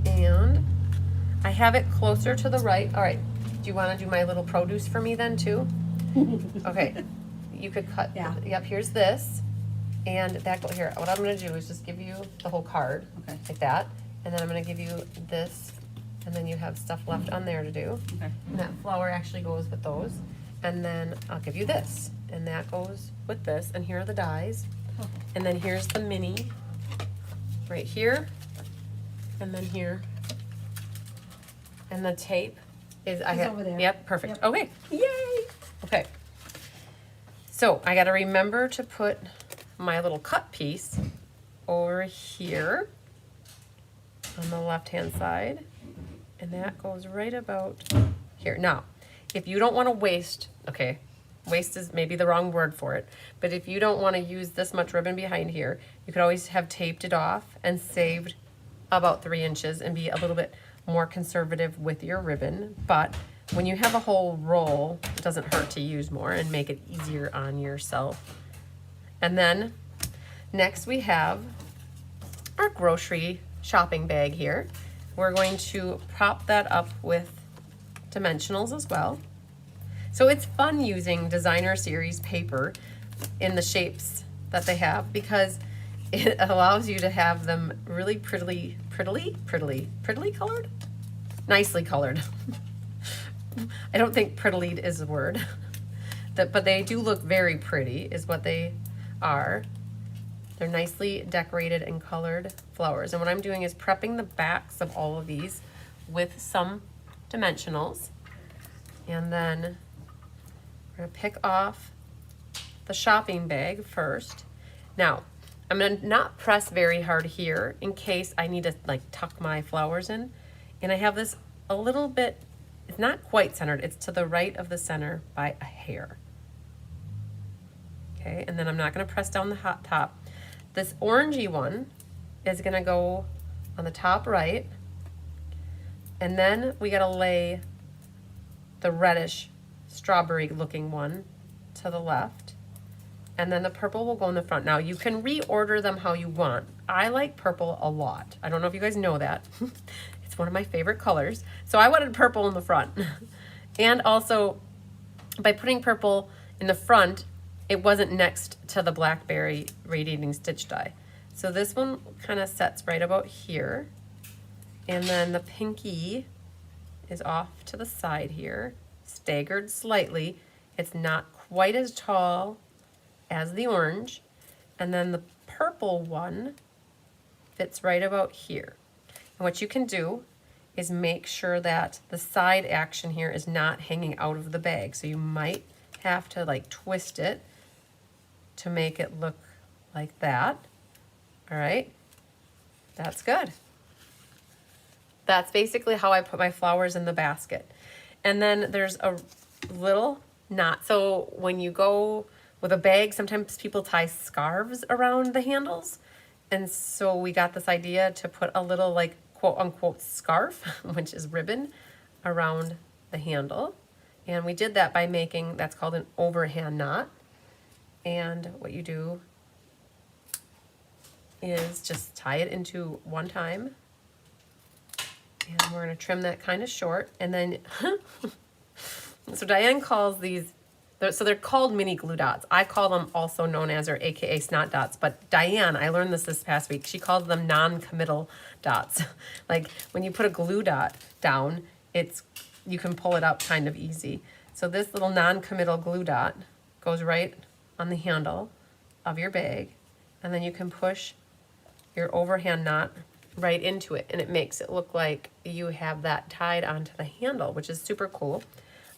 And I have it closer to the right. All right, do you want to do my little produce for me then too? Okay, you could cut, Yeah. Yep, here's this. And that go here. What I'm gonna do is just give you the whole card, Okay. like that. And then I'm gonna give you this, and then you have stuff left on there to do. Okay. And that flower actually goes with those. And then I'll give you this, and that goes with this. And here are the dies. Oh. And then here's the mini, right here, and then here. And the tape is, It's over there. Yep, perfect. Yep. Okay, yay! Okay. So I got to remember to put my little cut piece over here on the left-hand side. And that goes right about here. Now, if you don't want to waste, okay, waste is maybe the wrong word for it, but if you don't want to use this much ribbon behind here, you could always have taped it off and saved about 3 inches and be a little bit more conservative with your ribbon. But when you have a whole roll, it doesn't hurt to use more and make it easier on yourself. And then next we have our grocery shopping bag here. We're going to prop that up with dimensionals as well. So it's fun using designer series paper in the shapes that they have because it allows you to have them really prettily colored? Nicely colored. I don't think prettily is a word, but they do look very pretty is what they are. They're nicely decorated and colored flowers. And what I'm doing is prepping the backs of all of these with some dimensionals. And then we're gonna pick off the shopping bag first. Now, I'm gonna not press very hard here in case I need to like tuck my flowers in. And I have this a little bit, it's not quite centered, it's to the right of the center by a hair. Okay, and then I'm not gonna press down the hot top. This orangey one is gonna go on the top right, and then we gotta lay the reddish strawberry looking one to the left, and then the purple will go in the front. Now you can reorder them how you want. I like purple a lot. I don't know if you guys know that. It's one of my favorite colors. So I wanted purple in the front. And also by putting purple in the front, it wasn't next to the blackberry radiating stitch die. So this one kind of sets right about here. And then the pinky is off to the side here, staggered slightly. It's not quite as tall as the orange. And then the purple one fits right about here. And what you can do is make sure that the side action here is not hanging out of the bag. So you might have to like twist it to make it look like that. All right, that's good. That's basically how I put my flowers in the basket. And then there's a little knot. So when you go with a bag, sometimes people tie scarves around the handles. And so we got this idea to put a little like quote unquote scarf, which is ribbon, around the handle. And we did that by making, that's called an overhand knot. And what you do is just tie it into one time. And we're gonna trim that kind of short. And then, so Diane calls these, so they're called mini glue dots. I call them also known as, or AKA snot dots. But Diane, I learned this past week, she calls them non-committal dots. Like when you put a glue dot down, you can pull it up kind of easy. So this little non-committal glue dot goes right on the handle of your bag, and then you can push your overhand knot right into it, and it makes it look like you have that tied onto the handle, which is super cool.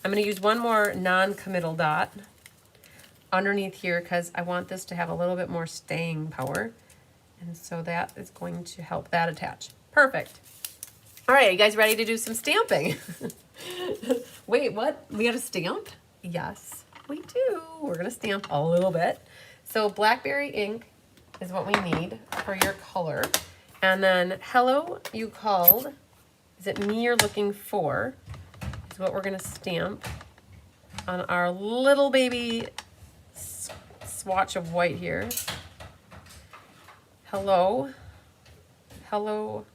I'm going to use one more non-committal dot underneath here because I want this to have a little bit more staying power, and so that is going to help that attach. Perfect. All right, you guys ready to do some stamping? Wait, what? We got a stamp? Yes, we do. We're gonna stamp a little bit. So blackberry ink is what we need for your color. And then hello, you called. Is it me you're looking for? Is what we're gonna stamp on our little baby swatch of white here. Hello, hello,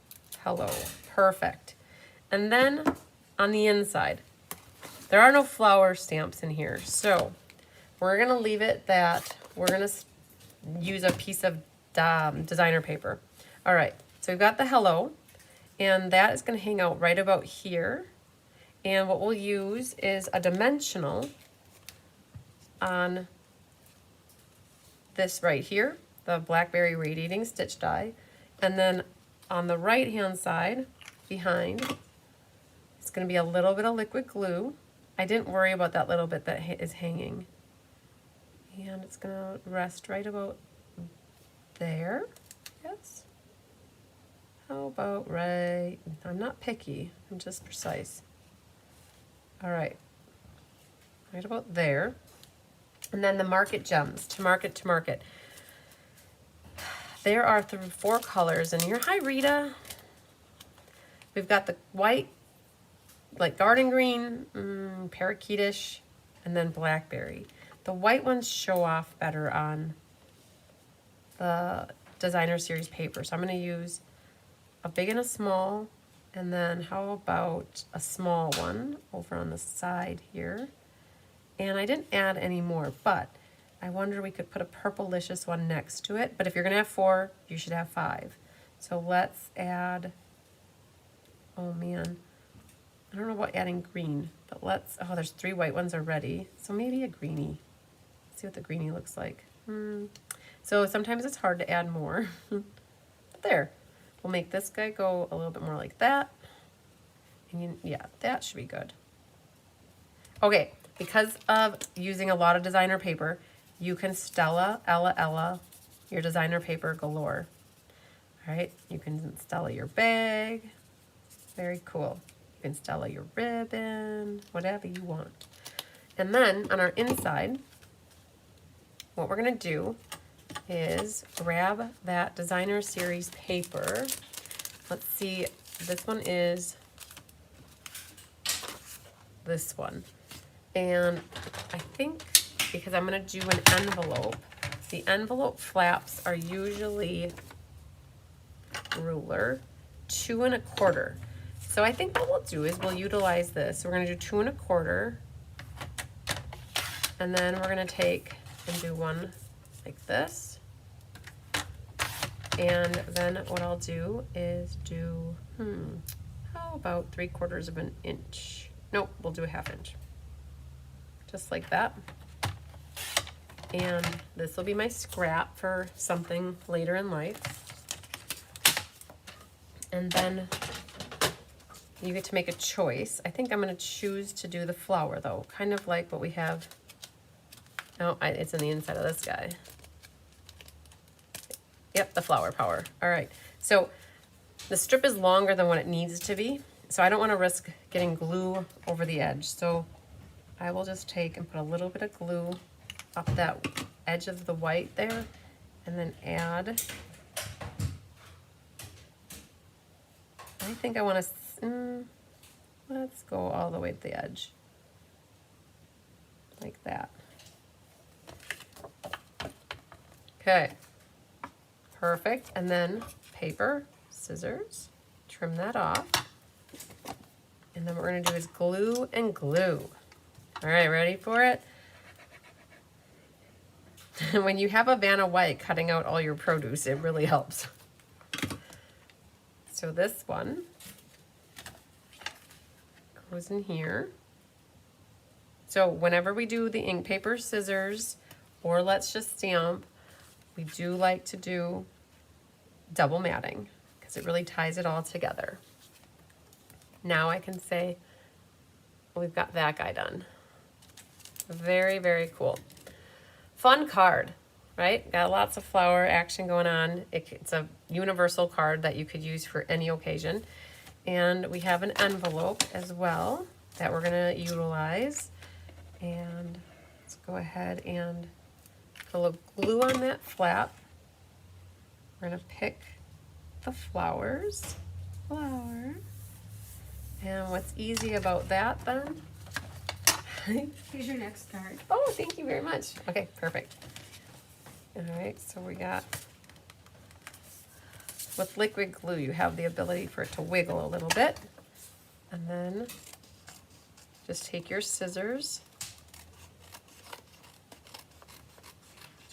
hello. Perfect. And then on the inside, there are no flower stamps in here, so we're gonna leave it that we're gonna use a piece of designer paper. All right, so we've got the hello, and that is gonna hang out right about here. And what we'll use is a dimensional on this right here, the blackberry radiating stitch die. And then on the right hand side behind, it's going to be a little bit of liquid glue. I didn't worry about that little bit that is hanging. And it's gonna rest right about there. Yes. How about right, I'm not picky, I'm just precise. All right, right about there. And then the market gems, to market. There are 4 colors in here. Hi, Rita. We've got the white, like garden green, parakeetish, and then blackberry. The white ones show off better on the designer series paper. So I'm going to use a big and a small, and then how about a small one over on the side here. And I didn't add any more, but I wonder we could put a purplicious one next to it. But if you're going to have 4, you should have 5. So let's add, oh man, I don't know about adding green, but let's, oh, there's 3 white ones already. So maybe a greenie. Let's see what the greenie looks like. So sometimes it's hard to add more. But there, we'll make this guy go a little bit more like that. And yeah, that should be good. Okay, because of using a lot of designer paper, you can Stella, Ella, your designer paper galore. All right, you can Stella your bag. Very cool. You can Stella your ribbon, whatever you want. And then on our inside, what we're gonna do is grab that designer series paper. Let's see, this one is this one. And I think because I'm gonna do an envelope, the envelope flaps are usually ruler 2 1/4. So I think what we'll do is we'll utilize this. So we're gonna do 2 1/4, and then we're gonna take and do one like this. And then what I'll do is do, how about 3/4 of an inch? Nope, we'll do a 1/2 inch. Just like that. And this will be my scrap for something later in life. And then you get to make a choice. I think I'm going to choose to do the flower though, kind of like what we have. Oh, it's in the inside of this guy. Yep, the flower power. All right, so the strip is longer than what it needs to be, so I don't want to risk getting glue over the edge. So I will just take and put a little bit of glue up that edge of the white there, and then add, I think I want to, let's go all the way to the edge, like that. Okay, perfect. And then paper, scissors, trim that off. And then what we're gonna do is glue and glue. All right, ready for it? When you have a Vanna White cutting out all your produce, it really helps. So this one goes in here. So whenever we do the ink, paper, scissors, or let's just stamp, we do like to do double matting because it really ties it all together. Now I can say, well, we've got that guy done. Very, very cool. Fun card, right? Got lots of flower action going on. It's a universal card that you could use for any occasion. And we have an envelope as well that we're gonna utilize. And let's go ahead and put a little glue on that flap. We're gonna pick the flowers. Flower. And what's easy about that then? Here's your next card. Oh, thank you very much. Okay, perfect. All right, so we got, with liquid glue, you have the ability for it to wiggle a little bit. And then just take your scissors.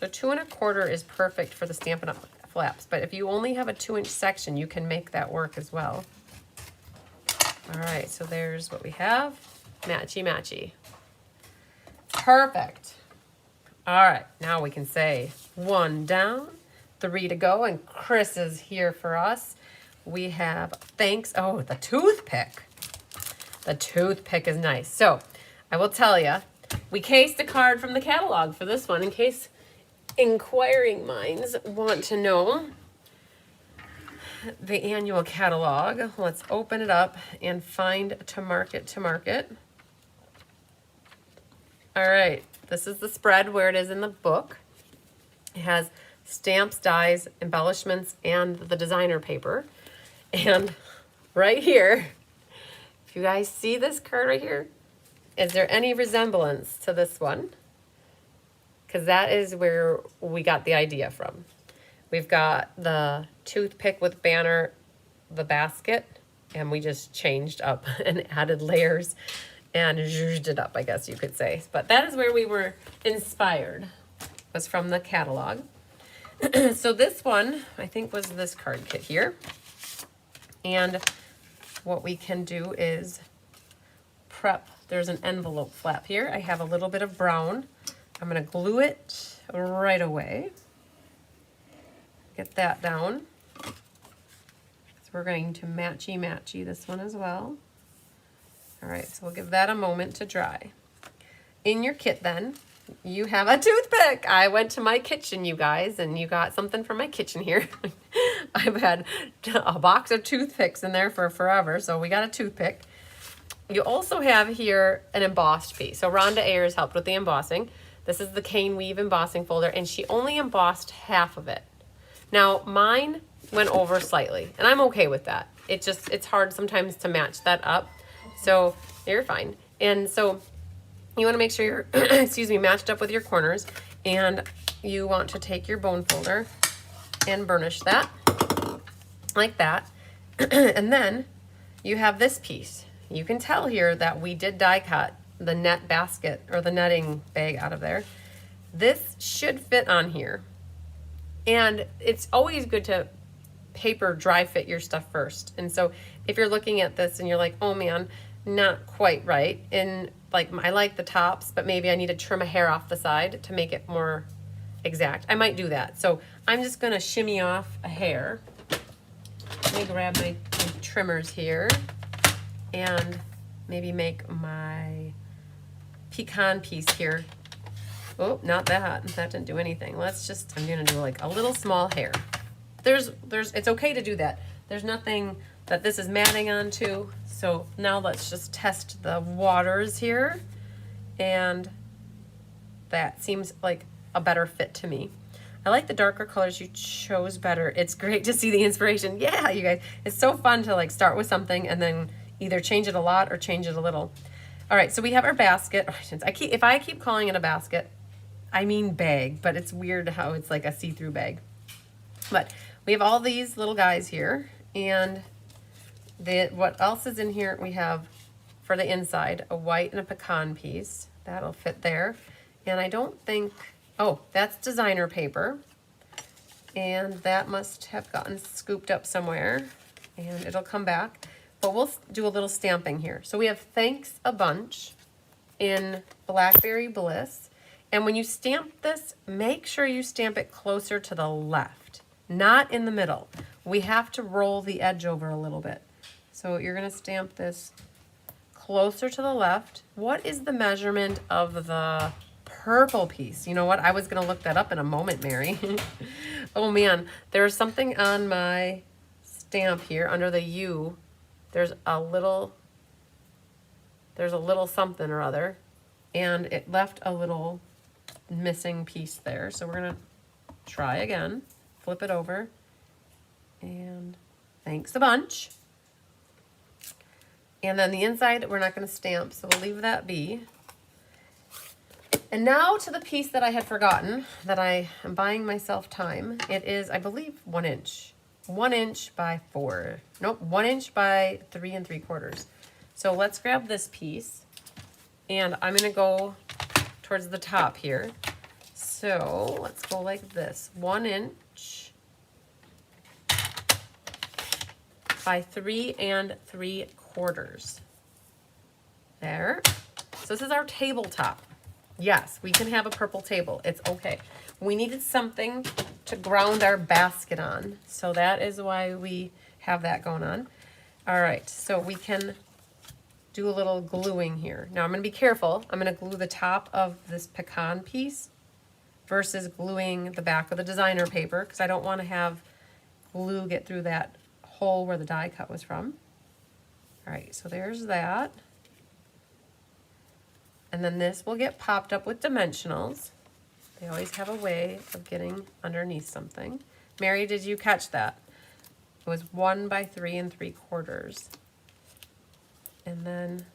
So 2 1/4 is perfect for the Stampin' Up! Flaps, but if you only have a 2-inch section, you can make that work as well. All right, so there's what we have. Matchy, matchy. Perfect. All right, now we can say 1 down, 3 to go, and Chris is here for us. We have thanks. Oh, the toothpick. The toothpick is nice. So I will tell you, we cased a card from the catalog for this one in case inquiring minds want to know the annual catalog. Let's open it up and find to market. All right, this is the spread where it is in the book. It has stamps, dies, embellishments, and the designer paper. And right here, if you guys see this card right here, is there any resemblance to this one? Because that is where we got the idea from. We've got the toothpick with banner, the basket, and we just changed up and added layers and zhuzhed it up, I guess you could say. But that is where we were inspired, was from the catalog. So this one, I think, was this card kit here. And what we can do is prep. There's an envelope flap here. I have a little bit of brown. I'm going to glue it right away. Get that down. So we're going to matchy this one as well. All right, so we'll give that a moment to dry. In your kit then, you have a toothpick. I went to my kitchen, you guys, and you got something from my kitchen here. I've had a box of toothpicks in there for forever, so we got a toothpick. You also have here an embossed piece. So Rhonda Ayers helped with the embossing. This is the Cane Weave embossing folder, and she only embossed half of it. Now, mine went over slightly, and I'm okay with that. It's hard sometimes to match that up, so you're fine. And so you want to make sure you're, excuse me, matched up with your corners, and you want to take your bone folder and burnish that, like that. And then you have this piece. You can tell here that we did die cut the net basket or the netting bag out of there. This should fit on here. And it's always good to paper dry fit your stuff first. And so if you're looking at this and you're like, oh man, not quite right. And like, I like the tops, but maybe I need to trim a hair off the side to make it more exact. I might do that. So I'm just gonna shimmy off a hair. Let me grab my trimmers here and maybe make my pecan piece here. Oh, not that. That didn't do anything. I'm gonna do like a little small hair. It's okay to do that. There's nothing that this is matting onto. So now let's just test the waters here. And that seems like a better fit to me. I like the darker colors you chose better. It's great to see the inspiration. Yeah, you guys, it's so fun to like start with something and then either change it a lot or change it a little. All right, so we have our basket. If I keep calling it a basket, I mean bag, but it's weird how it's like a see-through bag. But we have all these little guys here, and what else is in here? We have, for the inside, a white and a pecan piece. That'll fit there. And I don't think, oh, that's designer paper. And that must have gotten scooped up somewhere, and it'll come back. But we'll do a little stamping here. So we have Thanks a Bunch in Blackberry Bliss. And when you stamp this, make sure you stamp it closer to the left, not in the middle. We have to roll the edge over a little bit. So you're gonna stamp this closer to the left. What is the measurement of the purple piece? You know what? I was gonna look that up in a moment, Mary. Oh man, there's something on my stamp here under the U. There's a little something or other, and it left a little missing piece there. So we're gonna try again, flip it over, and Thanks a Bunch. And then the inside, we're not gonna stamp, so we'll leave that be. And now to the piece that I had forgotten, that I am buying myself time. It is, I believe, 1 inch. 1 inch by 4. Nope, 1 inch by 3 3/4. So let's grab this piece, and I'm gonna go towards the top here. So let's go like this. 1 inch by 3 3/4. There. So this is our tabletop. Yes, we can have a purple table. It's okay. We needed something to ground our basket on. So that is why we have that going on. All right, so we can do a little gluing here. Now I'm gonna be careful. I'm gonna glue the top of this pecan piece versus gluing the back of the designer paper because I don't want to have glue get through that hole where the die cut was from. All right, so there's that. And then this will get popped up with dimensionals. They always have a way of getting underneath something. Mary, did you catch that? It was 1 by 3 3/4. And then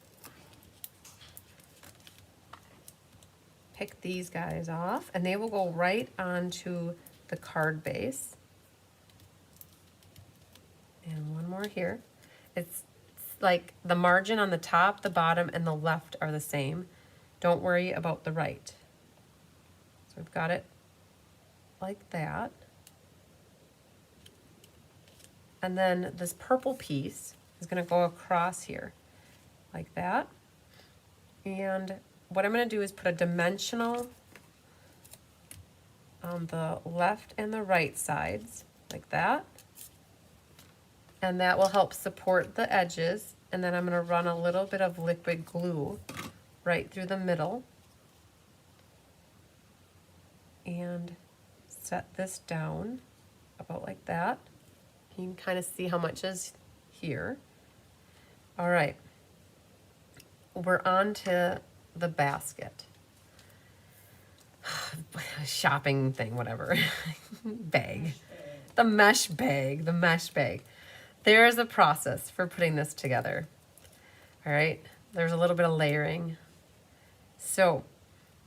pick these guys off and they will go right onto the card base. And one more here. It's like the margin on the top, the bottom, and the left are the same. Don't worry about the right. So we've got it like that. And then this purple piece is going to go across here like that. And what I'm going to do is put a dimensional on the left and the right sides like that. And that will help support the edges. And then I'm going to run a little bit of liquid glue right through the middle. And set this down about like that. You can kind of see how much is here. All right. We're on to the basket. Shopping thing, whatever. Bag. The mesh bag. The mesh bag. There is a process for putting this together. All right. There's a little bit of layering. So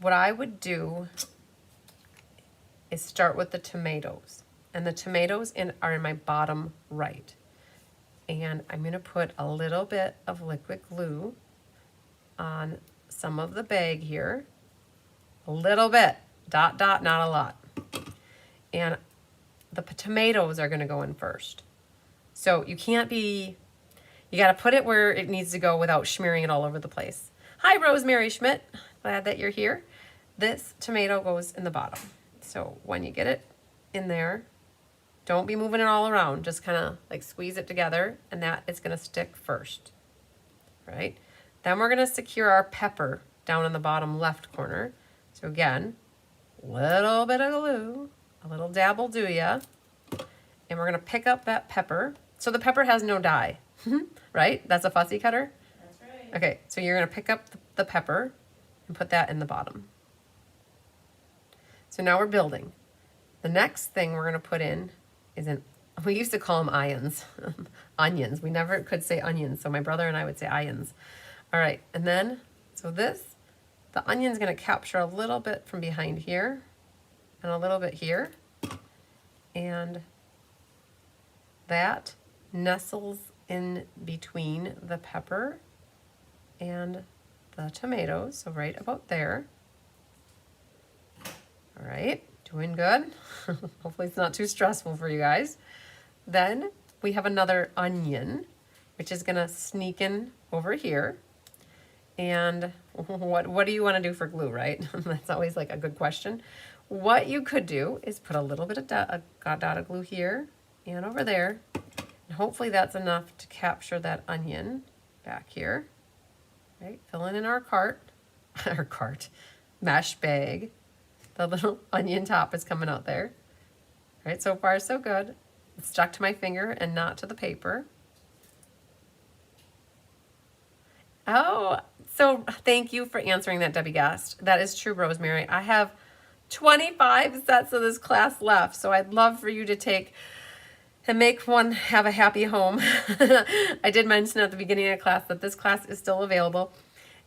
what I would do is start with the tomatoes. And the tomatoes are in my bottom right. And I'm going to put a little bit of liquid glue on some of the bag here. A little bit. Dot, dot, not a lot. And the tomatoes are going to go in first. So you can't be, you got to put it where it needs to go without smearing it all over the place. Hi, Rosemary Schmidt. Glad that you're here. This tomato goes in the bottom. So when you get it in there, don't be moving it all around. Just kind of like squeeze it together and that is going to stick first, right? Then we're going to secure our pepper down in the bottom left corner. So again, little bit of glue, a little dab will do ya. And we're going to pick up that pepper. So the pepper has no dye, right? That's a fussy cutter? That's right. Okay, so you're going to pick up the pepper and put that in the bottom. So now we're building. The next thing we're going to put in is we used to call them ions, onions. We never could say onions, so my brother and I would say ions. All right, and then, so the onion's going to capture a little bit from behind here and a little bit here. And that nestles in between the pepper and the tomatoes, so right about there. All right, doing good. Hopefully it's not too stressful for you guys. Then we have another onion, which is gonna sneak in over here. And what do you wanna do for glue, right? That's always like a good question. What you could do is put a little bit of dot of glue here and over there. And hopefully that's enough to capture that onion back here. Right, filling in our mesh bag. The little onion top is coming out there. All right, so far so good. It's stuck to my finger and not to the paper. Oh, so thank you for answering that, Debbie Gast. That is true, Rosemary. I have 25 sets of this class left, so I'd love for you to take and make one have a happy home. I did mention at the beginning of class that this class is still available.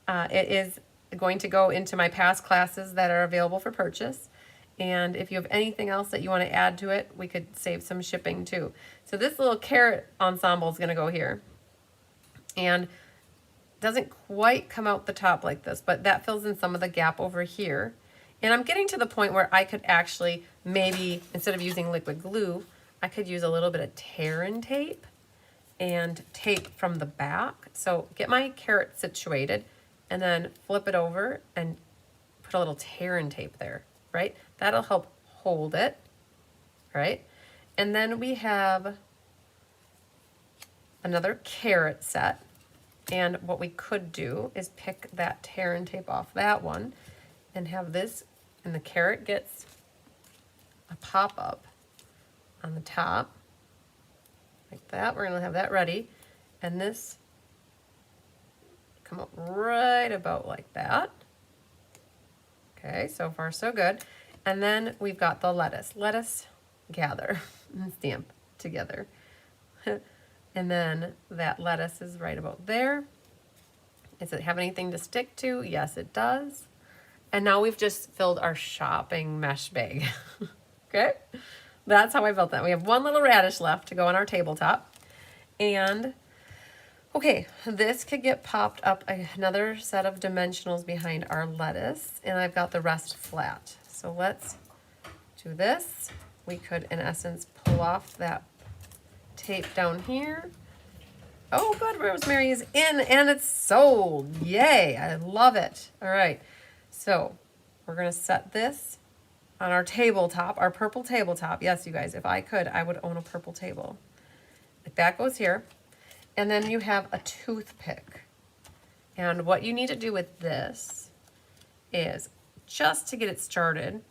It is going to go into my past classes that are available for purchase. And if you have anything else that you want to add to it, we could save some shipping too. So this little carrot ensemble is going to go here. And doesn't quite come out the top like this, but that fills in some of the gap over here. And I'm getting to the point where I could actually maybe, instead of using liquid glue, I could use a little bit of tear-in tape and tape from the back. So get my carrot situated and then flip it over and put a little tear-in tape there, right? That'll help hold it, right? And then we have another carrot set. And what we could do is pick that tear and tape off that one and have this, and the carrot gets a pop-up on the top, like that. We're gonna have that ready. And this come up right about like that. Okay, so far so good. And then we've got the lettuce. Let us gather and stamp together. And then that lettuce is right about there. Does it have anything to stick to? Yes, it does. And now we've just filled our shopping mesh bag. Okay, that's how I built that. We have one little radish left to go on our tabletop. And okay, this could get popped up another set of dimensionals behind our lettuce, and I've got the rest flat. So let's do this. We could, in essence, pull off that tape down here. Oh, good, Rosemary is in, and it's sold. Yay, I love it. All right, so we're gonna set this on our tabletop, our purple tabletop. Yes, you guys, if I could, I would own a purple table. Like that goes here. And then you have a toothpick. And what you need to do with this is, just to get it started,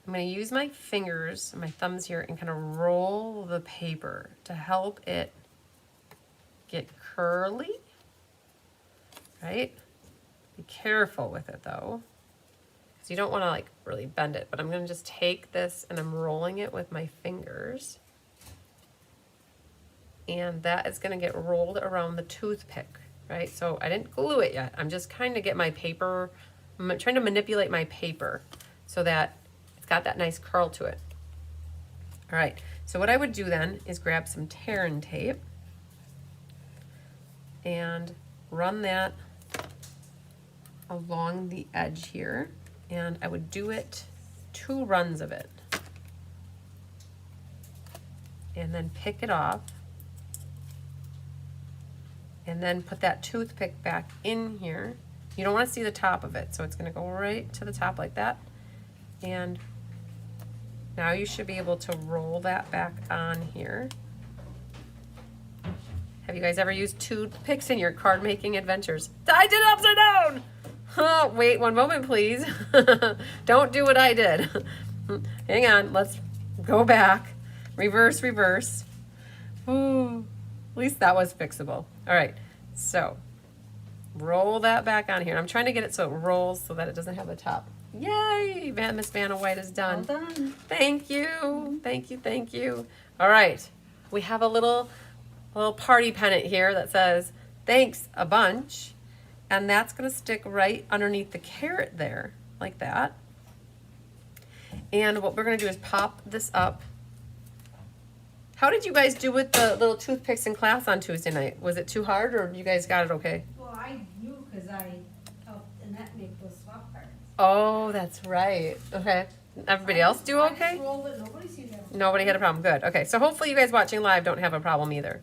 I'm going to use my fingers, my thumbs here, and kind of roll the paper to help it get curly, right? Be careful with it though, because you don't want to like really bend it, but I'm going to just take this and I'm rolling it with my fingers. And that is going to get rolled around the toothpick, right? So I didn't glue it yet. I'm just kind of get my paper, I'm trying to manipulate my paper so that it's got that nice curl to it. All right, so what I would do then is grab some tear and tape and run that along the edge here. And I would do it 2 runs of it. And then pick it off. And then put that toothpick back in here. You don't want to see the top of it, so it's going to go right to the top like that. And now you should be able to roll that back on here. Have you guys ever used toothpicks in your card making adventures? I did it upside down! Oh, wait 1 moment, please. Don't do what I did. Hang on, let's go back. Reverse, reverse. Ooh. At least that was fixable. All right, so roll that back on here. I'm trying to get it so it rolls so that it doesn't have the top. Yay, Miss Vanna White is done. Well done. Thank you, thank you, thank you. All right, we have a little party pennant here that says, thanks a bunch. And that's gonna stick right underneath the carrot there, like that. And what we're gonna do is pop this up. How did you guys do with the little toothpicks in class on Tuesday night? Was it too hard, or you guys got it okay? Well, I knew because I helped Annette make those swap cards. Oh, that's right. Okay. Everybody else do I okay? just rolled it. Nobody seemed to have a Nobody had a problem. Good. Okay. So hopefully you guys watching live don't have a problem either.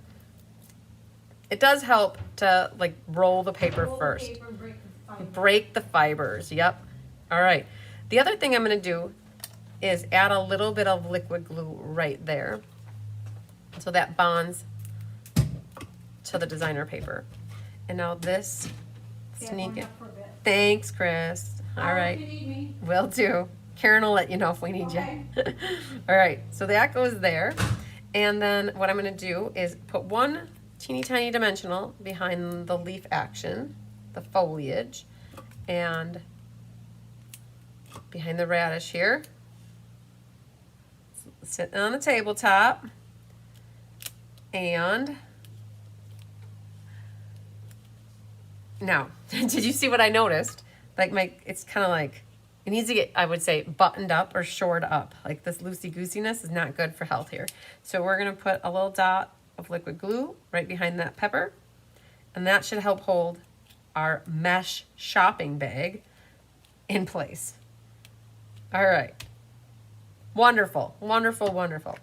It does help to like roll the paper roll the first. paper and break the fiber. Break the fibers. Yep. All right. The other thing I'm going to do is add a little bit of liquid glue right there. So that bonds to the designer paper. And now this, Yeah, sneak going it. up for a bit. Thanks, Chris. All If right. you need me. Will do. Karen will let you know if we need Okay. you. All right, so that goes there. And then what I'm gonna do is put 1 teeny tiny dimensional behind the leaf action, the foliage, and behind the radish here. Sitting on the tabletop. And now, did you see what I noticed? Like it's kind of like, it needs to get, I would say, buttoned up or shored up. Like this loosey-goosiness is not good for health here. So we're gonna put a little dot of liquid glue right behind that pepper. And that should help hold our mesh shopping bag in place. All right. Wonderful, wonderful, wonderful.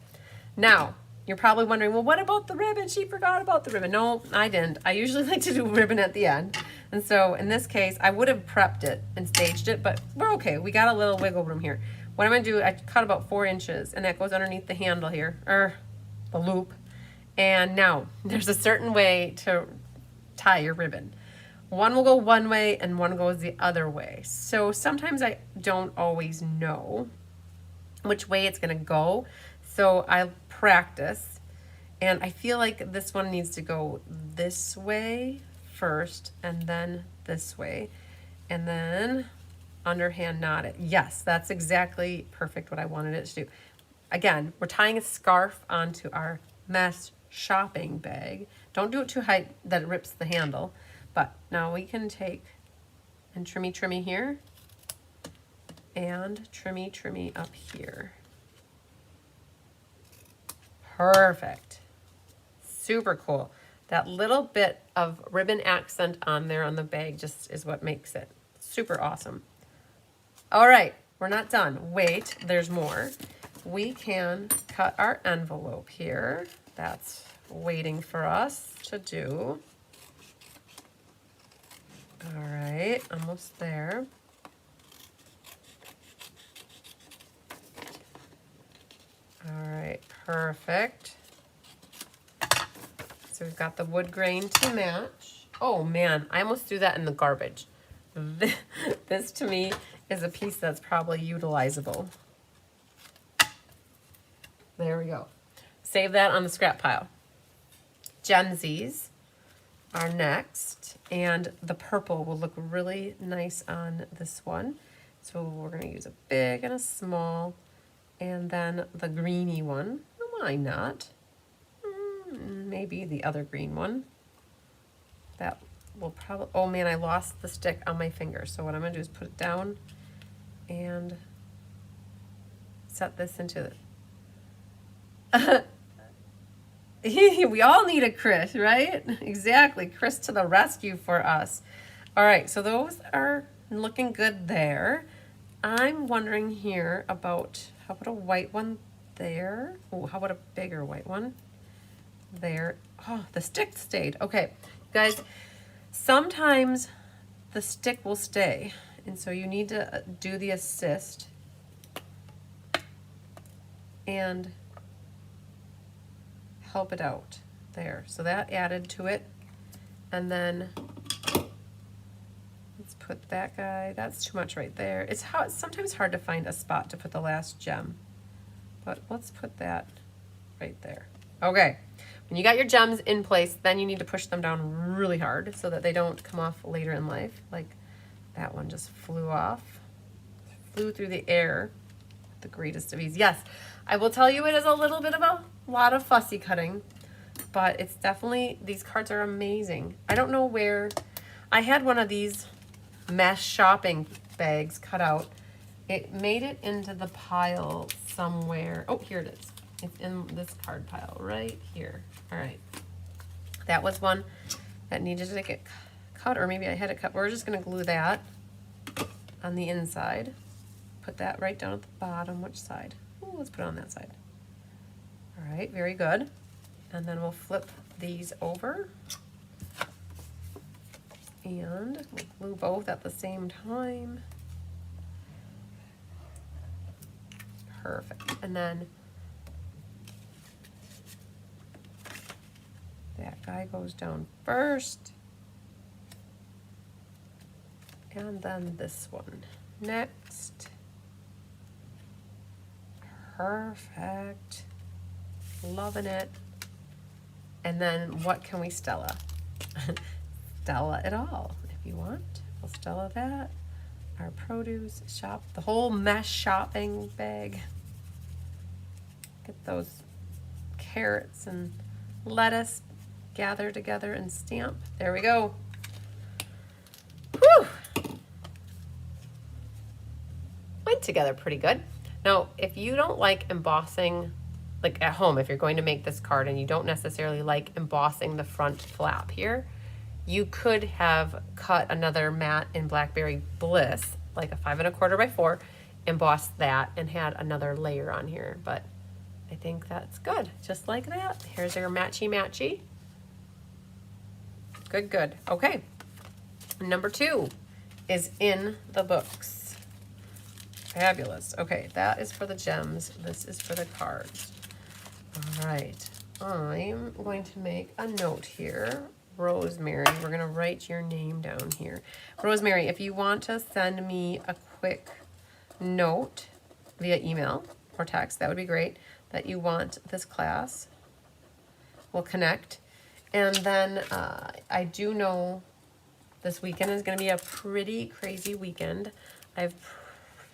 Now, you're probably wondering, well, what about the ribbon? She forgot about the ribbon. No, I didn't. I usually like to do ribbon at the end. And so in this case, I would have prepped it and staged it, but we're okay. We got a little wiggle room here. What I'm gonna do, I cut about 4 inches, and that goes underneath the handle here, or the loop. And now, there's a certain way to tie your ribbon. One will go one way and one goes the other way. So sometimes I don't always know which way it's gonna go. So I practice, and I feel like this one needs to go this way first and then this way, and then underhand knot it. Yes, that's exactly perfect what I wanted it to do. Again, we're tying a scarf onto our mesh shopping bag. Don't do it too high that it rips the handle. But now we can take and trimmy here and trimmy up here. Perfect. Super cool. That little bit of ribbon accent on there on the bag just is what makes it super awesome. All right, we're not done. Wait, there's more. We can cut our envelope here. That's waiting for us to do. All right, almost there. All right, perfect. So we've got the wood grain to match. Oh man, I almost threw that in the garbage. This to me is a piece that's probably utilizable. There we go. Save that on the scrap pile. Gemsies are next, and the purple will look really nice on this one. So we're gonna use a big and a small, and then the greeny one. Why not? Maybe the other green one. That will probably, oh man, I lost the stick on my finger. So what I'm gonna do is put it down and set this into the, we all need a Chris, right? Exactly, Chris to the rescue for us. All right, so those are looking good there. I'm wondering here about, how about a white one there? Oh, how about a bigger white one there? Oh, the stick stayed. Okay, guys, sometimes the stick will stay, and so you need to do the assist and help it out there. So that added to it, and then let's put that guy. That's too much right there. It's sometimes hard to find a spot to put the last gem, but let's put that right there. Okay, when you got your gems in place, then you need to push them down really hard so that they don't come off later in life. Like that one just flew off, flew through the air with the greatest of ease. Yes, I will tell you it is a little bit of a lot of fussy cutting, but it's definitely, these cards are amazing. I don't know where, I had one of these mesh shopping bags cut out. It made it into the pile somewhere. Oh, here it is. It's in this card pile right here. All right. That was one that needed to get cut, or maybe I had it cut. We're just gonna glue that on the inside. Put that right down at the bottom. Which side? Oh, let's put it on that side. All right, very good. And then we'll flip these over. And we'll glue both at the same time. Perfect. And then that guy goes down first. And then this one next. Perfect. Loving it. And then what can we Stella? Stella it all if you want. We'll Stella that. Our produce shop, the whole mesh shopping bag. Get those carrots and lettuce gather together and stamp. There we go. Whew. Went together pretty good. Now, if you don't like embossing, like at home, if you're going to make this card and you don't necessarily like embossing the front flap here, you could have cut another mat in Blackberry Bliss, like a 5 1/4 by 4, embossed that and had another layer on here. But I think that's good, just like that. Here's your matchy. Good, good. Okay, number 2 is in the books. Fabulous. Okay, that is for the gems. This is for the cards. All right, I'm going to make a note here Rosemary. We're going to write your name down here. Rosemary, if you want to send me a quick note via email or text, that would be great, that you want this class, we'll connect. And then I do know this weekend is going to be a pretty crazy weekend. I've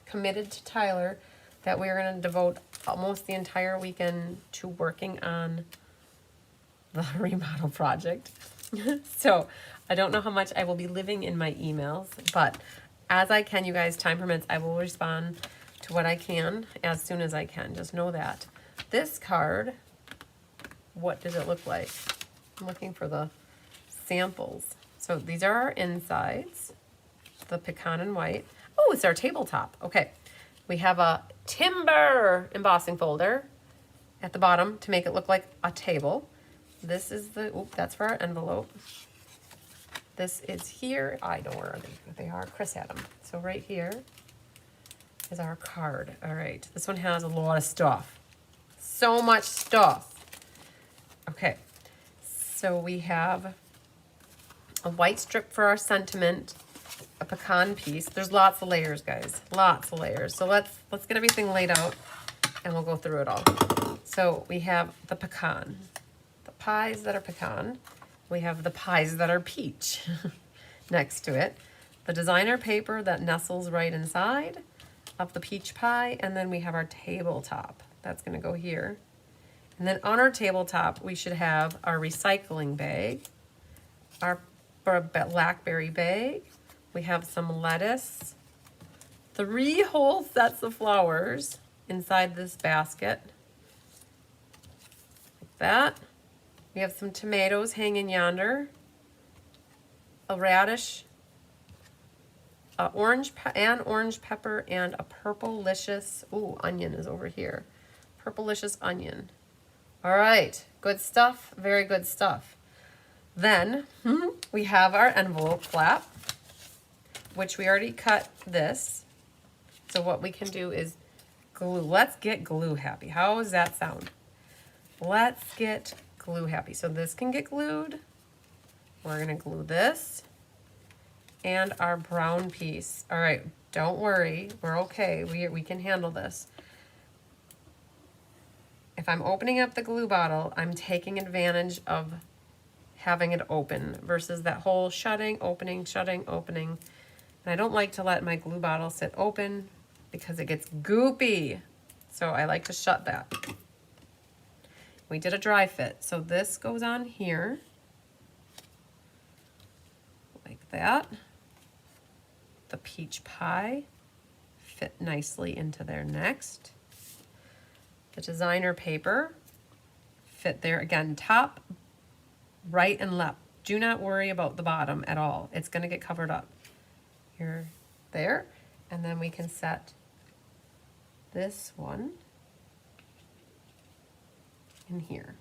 committed to Tyler that we're going to devote almost the entire weekend to working on the remodel project. So I don't know how much I will be living in my emails, but as I can, you guys, time permits, I will respond to what I can as soon as I can. Just know that. This card, what does it look like? I'm looking for the samples. So these are our insides, the pecan and white. Oh, it's our tabletop. Okay. We have a timber embossing folder at the bottom to make it look like a table. This is the, oop, that's for our envelope. This is here. I know where they are. Chris had them. So right here is our card. All right. This one has a lot of stuff. So much stuff. Okay. So we have a white strip for our sentiment, a pecan piece. There's lots of layers, guys. Lots of layers. So let's get everything laid out and we'll go through it all. So we have the pecan. Pies that are pecan. We have the pies that are peach next to it. The designer paper that nestles right inside of the peach pie. And then we have our tabletop. That's going to go here. And then on our tabletop, we should have our recycling bag, our blackberry bag. We have some lettuce, 3 whole sets of flowers inside this basket. Like that. We have some tomatoes hanging yonder, a radish, orange pepper, and a purple-licious, ooh, onion is over here. Purple-licious onion. All right, good stuff, very good stuff. Then we have our envelope flap, which we already cut this. So what we can do is glue. Let's get glue happy. How does that sound? Let's get glue happy. So this can get glued. We're gonna glue this and our brown piece. All right, don't worry, we're okay. We can handle this. If I'm opening up the glue bottle, I'm taking advantage of having it open versus that whole shutting, opening, shutting, opening. And I don't like to let my glue bottle sit open because it gets goopy. So I like to shut that. We did a dry fit. So this goes on here, like that. The peach pie fit nicely into there next. The designer paper fit there again, top, right and left. Do not worry about the bottom at all. It's gonna get covered up. Here, there, and then we can set this one in here.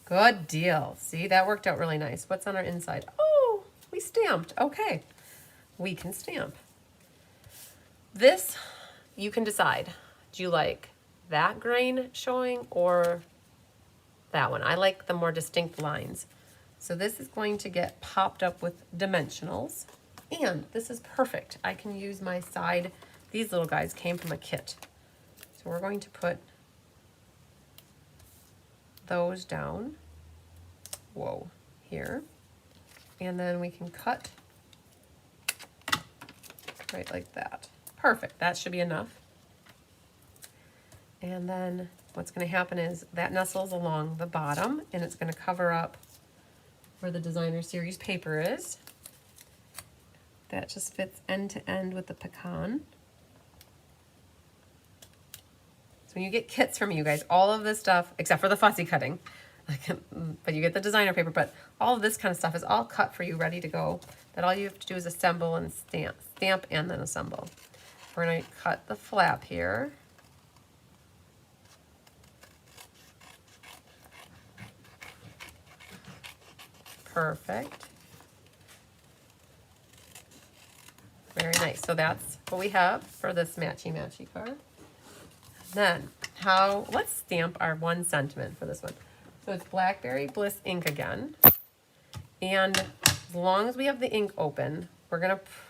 Good deal. See, that worked out really nice. What's on our inside? Oh, we stamped. Okay, we can stamp. This, you can decide. Do you like that grain showing or that one? I like the more distinct lines. So this is going to get popped up with dimensionals. And this is perfect. I can use my side. These little guys came from a kit. So we're going to put those down. Whoa, here. And then we can cut right like that. Perfect, that should be enough. And then what's gonna happen is that nestles along the bottom and it's gonna cover up where the designer series paper is. That just fits end to end with the pecan. So when you get kits from me, you guys, all of this stuff, except for the fussy cutting, but you get the designer paper, but all of this kind of stuff is all cut for you, ready to go. That all you have to do is assemble and stamp and then assemble. We're gonna cut the flap here. Perfect. Very nice. So that's what we have for this matchy card. Then let's stamp our one sentiment for this one. So it's Blackberry Bliss ink again. And as long as we have the ink open,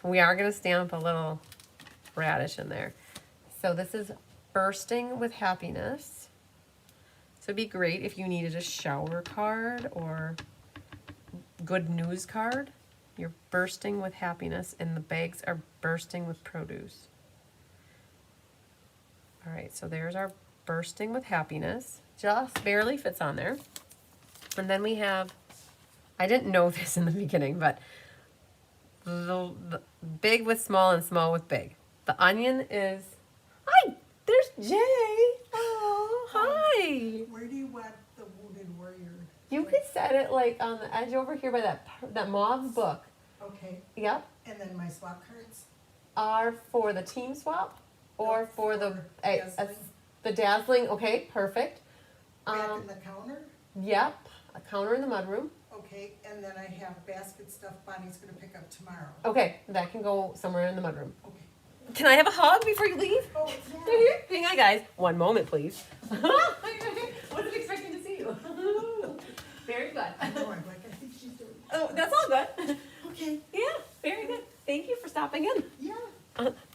we are gonna stamp a little radish in there. So this is Bursting with Happiness. So it'd be great if you needed a shower card or good news card. You're bursting with happiness and the bags are bursting with produce. All right, so there's our Bursting with Happiness. Just barely fits on there. And then we have, I didn't know this in the beginning, but the big with small and small with big. The onion is, hi, there's Jay. Oh, hi. Where do you want the Wounded Warrior? You could set it like on the edge over here by that mauve book. Okay, Yep. and then my swap cards? Are for the team swap or No, for the Dazzling. the dazzling. Okay, perfect. Back in the counter? Yep, a counter in the mudroom. Okay, and then I have basket stuff Bonnie's gonna pick up tomorrow. Okay, that can go somewhere in the mudroom. Okay. Can I have a hug before you leave? Oh, Here, hang on, guys. One moment, please. Wasn't expecting to see you. Very good. I know, I'm like, I think she's doing. Oh, that's all good. Okay, Yeah, very good. Thank you for stopping in. yeah.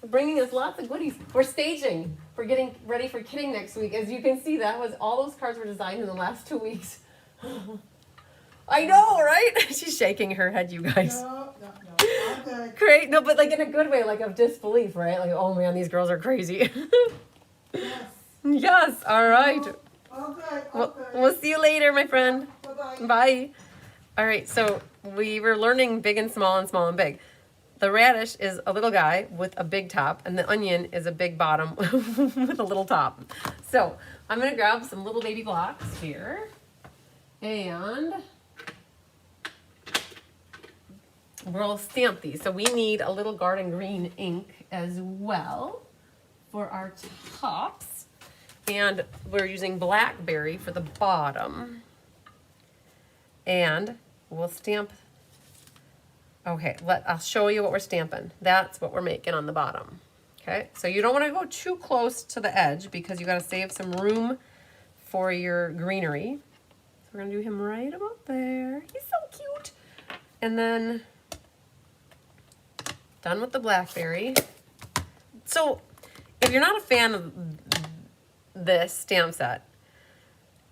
For bringing us lots of goodies. We're staging. We're getting ready for kitting next week. As you can see, that was all those cards were designed in the last 2 weeks. I know, right? She's shaking her head, you guys. No, I'm good. Great. No, but like in a good way, like of disbelief, right? Like, oh man, these girls are crazy. Yes. Yes, all right. All good, all We'll, good. we'll see you later, my friend. Bye-bye. Bye. All right, so we were learning big and small and big. The radish is a little guy with a big top, and the onion is a big bottom with a little top. So I'm gonna grab some little baby blocks here, and we'll stamp these. So we need a little garden green ink as well for our tops, and we're using blackberry for the bottom. And we'll stamp. Okay, I'll show you what we're stamping. That's what we're making on the bottom. Okay, so you don't want to go too close to the edge because you got to save some room for your greenery. So we're gonna do him right about there. He's so cute. And then done with the blackberry. So if you're not a fan of this stamp set,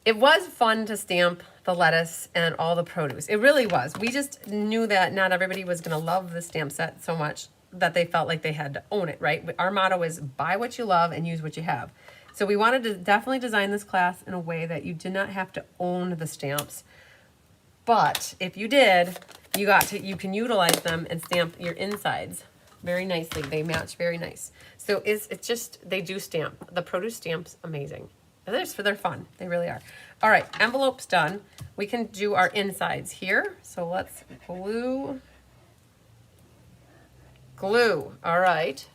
it was fun to stamp the lettuce and all the produce. It really was. We just knew that not everybody was going to love the stamp set so much that they felt like they had to own it, right? Our motto is buy what you love and use what you have. So we wanted to definitely design this class in a way that you did not have to own the stamps. But if you did, you can utilize them and stamp your insides very nicely. They match very nice. So it's just, they do stamp. The produce stamps, amazing. They're fun. They really are. All right, envelope's done. We can do our insides here. So let's glue. All right.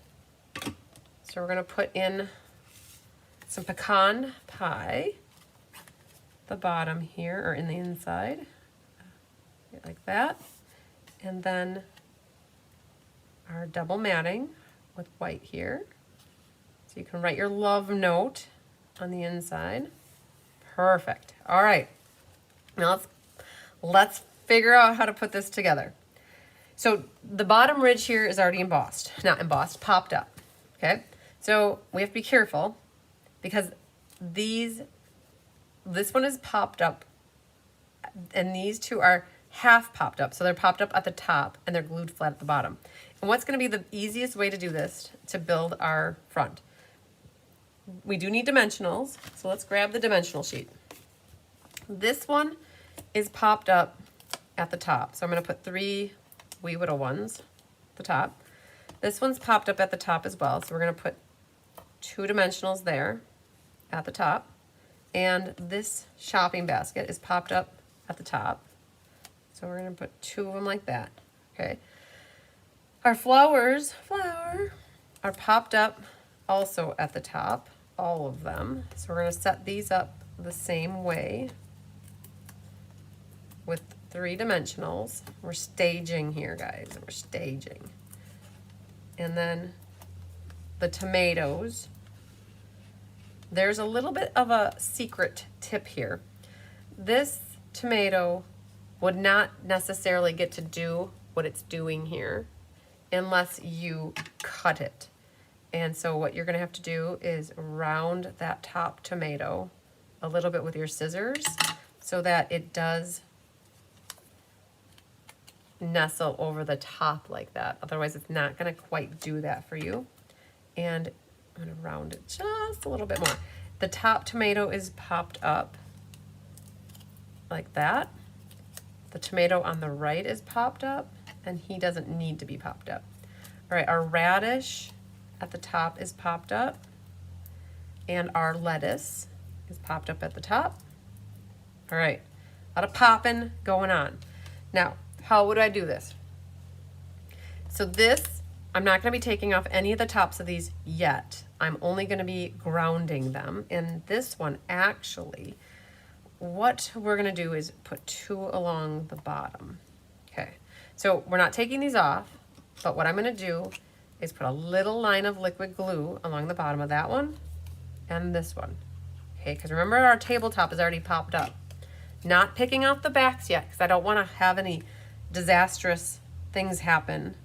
So we're gonna put in some pecan pie, the bottom here, or in the inside, like that. And then our double matting with white here. So you can write your love note on the inside. Perfect. All right. Now let's figure out how to put this together. So the bottom ridge here is already embossed. Not embossed, popped up. Okay? So we have to be careful because this one is popped up and these two are half popped up. So they're popped up at the top and they're glued flat at the bottom. And what's going to be the easiest way to do this to build our front? We do need dimensionals, so let's grab the dimensional sheet. This one is popped up at the top, so I'm going to put 3 wee little ones at the top. This one's popped up at the top as well, so we're going to put 2 dimensionals there at the top. And this shopping basket is popped up at the top, so we're going to put 2 of them like that. Okay. Our flowers are popped up also at the top. All of them. So we're going to set these up the same way with 3 dimensionals. We're staging here, guys. We're staging. And then the tomatoes. There's a little bit of a secret tip here. this tomato would not necessarily get to do what it's doing here unless you cut it. And so what you're gonna have to do is round that top tomato a little bit with your scissors so that it does nestle over the top like that. Otherwise it's not gonna quite do that for you. And I'm gonna round it just a little bit more. The top tomato is popped up like that. The tomato on the right is popped up, and he doesn't need to be popped up. All right, our radish at the top is popped up, and our lettuce is popped up at the top. All right, a lot of popping going on. Now, how would I do this? So this, I'm not gonna be taking off any of the tops of these yet. I'm only gonna be grounding them. And this one, actually, what we're gonna do is put 2 along the bottom. Okay, so we're not taking these off, but what I'm gonna do is put a little line of liquid glue along the bottom of that one and this one. Okay, because remember our tabletop is already popped up. Not picking off the backs yet, because I don't wanna have any disastrous things happen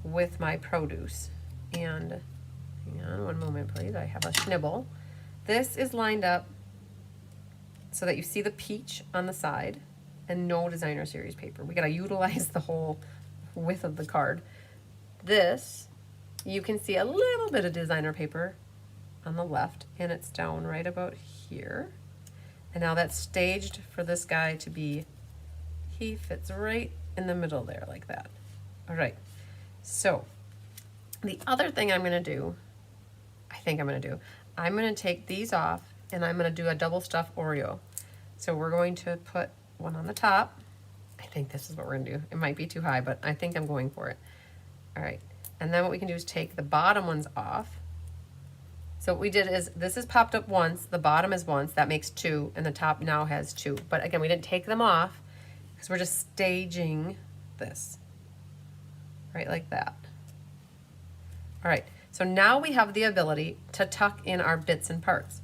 with my produce. And hang on one moment, please. I have a schnibble. This is lined up so that you see the peach on the side and no designer series paper. We gotta utilize the whole width of the card. This, you can see a little bit of designer paper on the left, and it's down right about here. And now that's staged for this guy to be, he fits right in the middle there like that. All right, so the other thing I'm gonna do, I'm gonna take these off and I'm gonna do a double stuffed Oreo. So we're going to put one on the top. I think this is what we're gonna do. It might be too high, but I think I'm going for it. All right, and then what we can do is take the bottom ones off. So what we did is, this is popped up once, the bottom is once, that makes 2, and the top now has 2. But again, we didn't take them off because we're just staging this, right like that. All right, so now we have the ability to tuck in our bits and parts.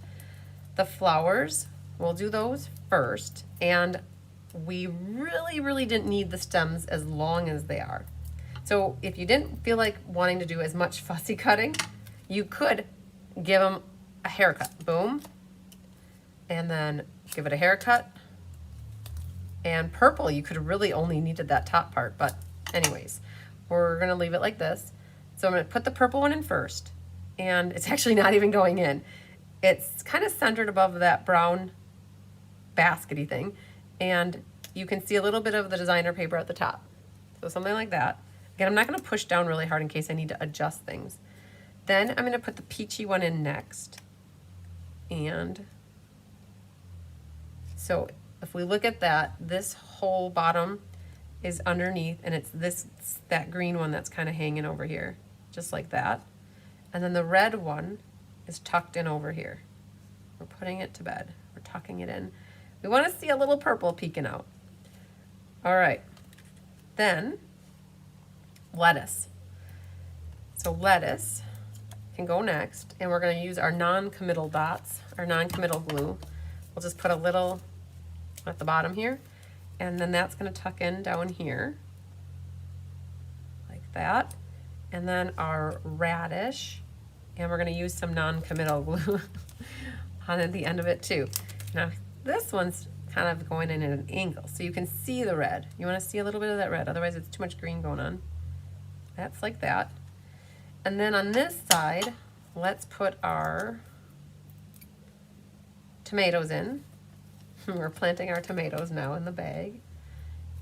The flowers, we'll do those first, and we really didn't need the stems as long as they are. So if you didn't feel like wanting to do as much fussy cutting, you could give them a haircut, boom, and then give it a haircut. And purple, you could have really only needed that top part, but anyways, we're gonna leave it like this. So I'm gonna put the purple one in first, and it's actually not even going in. It's kind of centered above that brown baskety thing, and you can see a little bit of the designer paper at the top. So something like that. Again, I'm not gonna push down really hard in case I need to adjust things. Then I'm gonna put the peachy one in next. And so if we look at that, this whole bottom is underneath, and it's that green one that's kind of hanging over here, just like that. And then the red one is tucked in over here. We're putting it to bed. We're tucking it in. We want to see a little purple peeking out. All right. Then lettuce. So lettuce can go next, and we're going to use our non-committal dots, our non-committal glue. We'll just put a little at the bottom here, and then that's going to tuck in down here like that. And then our radish, and we're going to use some non-committal glue on the end of it too. Now this one's kind of going in at an angle, so you can see the red. You want to see a little bit of that red, otherwise it's too much green going on. That's like that. And then on this side, let's put our tomatoes in. We're planting our tomatoes now in the bag.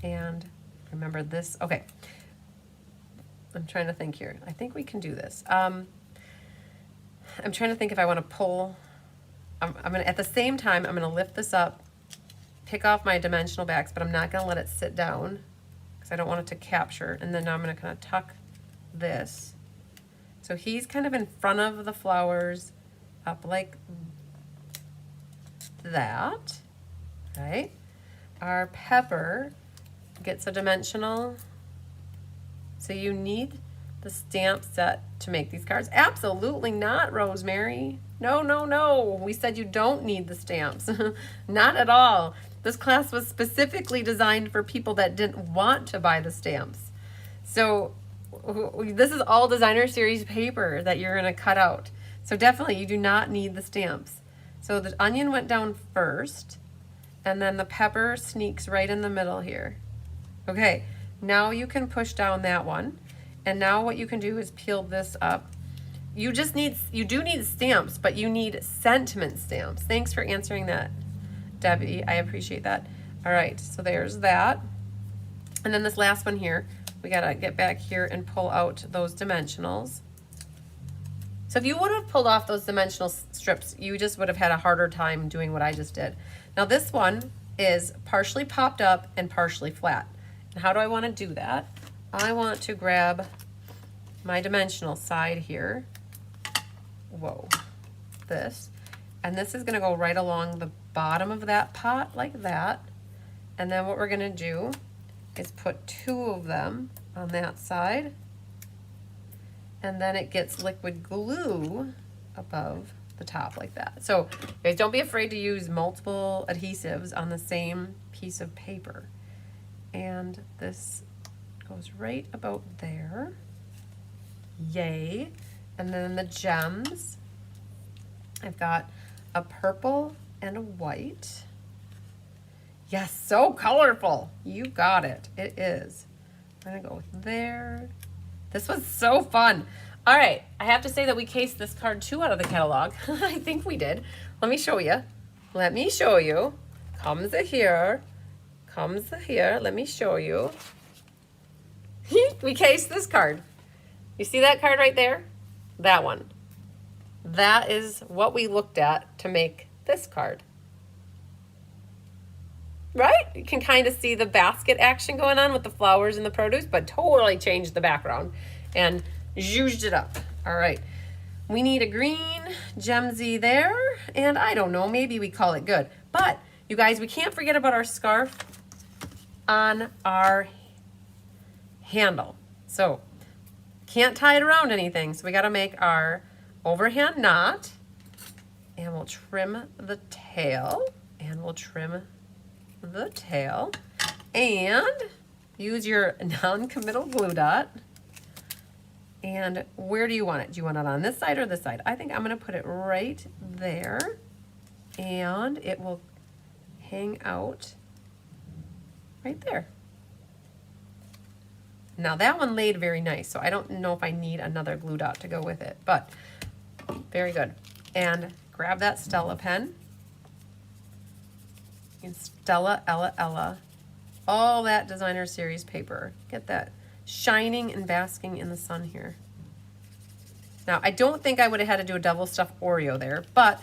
And remember this, okay. I'm trying to think here. I think we can do this. I'm trying to think if I want to pull. I'm gonna, at the same time, I'm gonna lift this up, pick off my dimensional backs, but I'm not gonna let it sit down because I don't want it to capture. And then now I'm gonna kind of tuck this. So he's kind of in front of the flowers, up like that, right? Our pepper gets a dimensional. So you need the stamp set to make these cards? Absolutely not, Rosemary. No, no, no. We said you don't need the stamps. Not at all. This class was specifically designed for people that didn't want to buy the stamps. So this is all designer series paper that you're gonna cut out. So definitely you do not need the stamps. So the onion went down first, and then the pepper sneaks right in the middle here. Okay, now you can push down that one. And now what you can do is peel this up. You do need stamps, but you need sentiment stamps. Thanks for answering that, Debbie. I appreciate that. All right, so there's that. And then this last one here, we gotta get back here and pull out those dimensionals. So if you would have pulled off those dimensional strips, you just would have had a harder time doing what I just did. Now this one is partially popped up and partially flat. And how do I wanna do that? I want to grab my dimensional side here. Whoa, this. And this is gonna go right along the bottom of that pot like that. And then what we're gonna do is put two of them on that side. And then it gets liquid glue above the top like that. So guys, don't be afraid to use multiple adhesives on the same piece of paper. And this goes right about there. Yay. And then the gems, I've got a purple and a white. Yes, so colorful. You got it. It is. I'm gonna go there. This was so fun. All right, I have to say that we cased this card too out of the catalog. I think we did. Let me show you. Let me show you. Comes here. Comes here. Let me show you. We cased this card. You see that card right there? That one. That is what we looked at to make this card. Right? You can kind of see the basket action going on with the flowers and the produce, but totally changed the background and zhuzhed it up. All right. We need a green gemsy there, and I don't know, maybe we call it good. But you guys, we can't forget about our scarf on our handle. So can't tie it around anything. So we got to make our overhand knot, and we'll trim the tail, and we'll trim the tail, and use your non-committal glue dot. And where do you want it? Do you want it on this side or this side? I think I'm going to put it right there, and it will hang out right there. Now that one laid very nice, so I don't know if I need another glue dot to go with it, but very good. And grab that Stella pen. And Stella, Ella, Ella. All that designer series paper. Get that shining and basking in the sun here. Now, I don't think I would have had to do a double stuffed Oreo there, but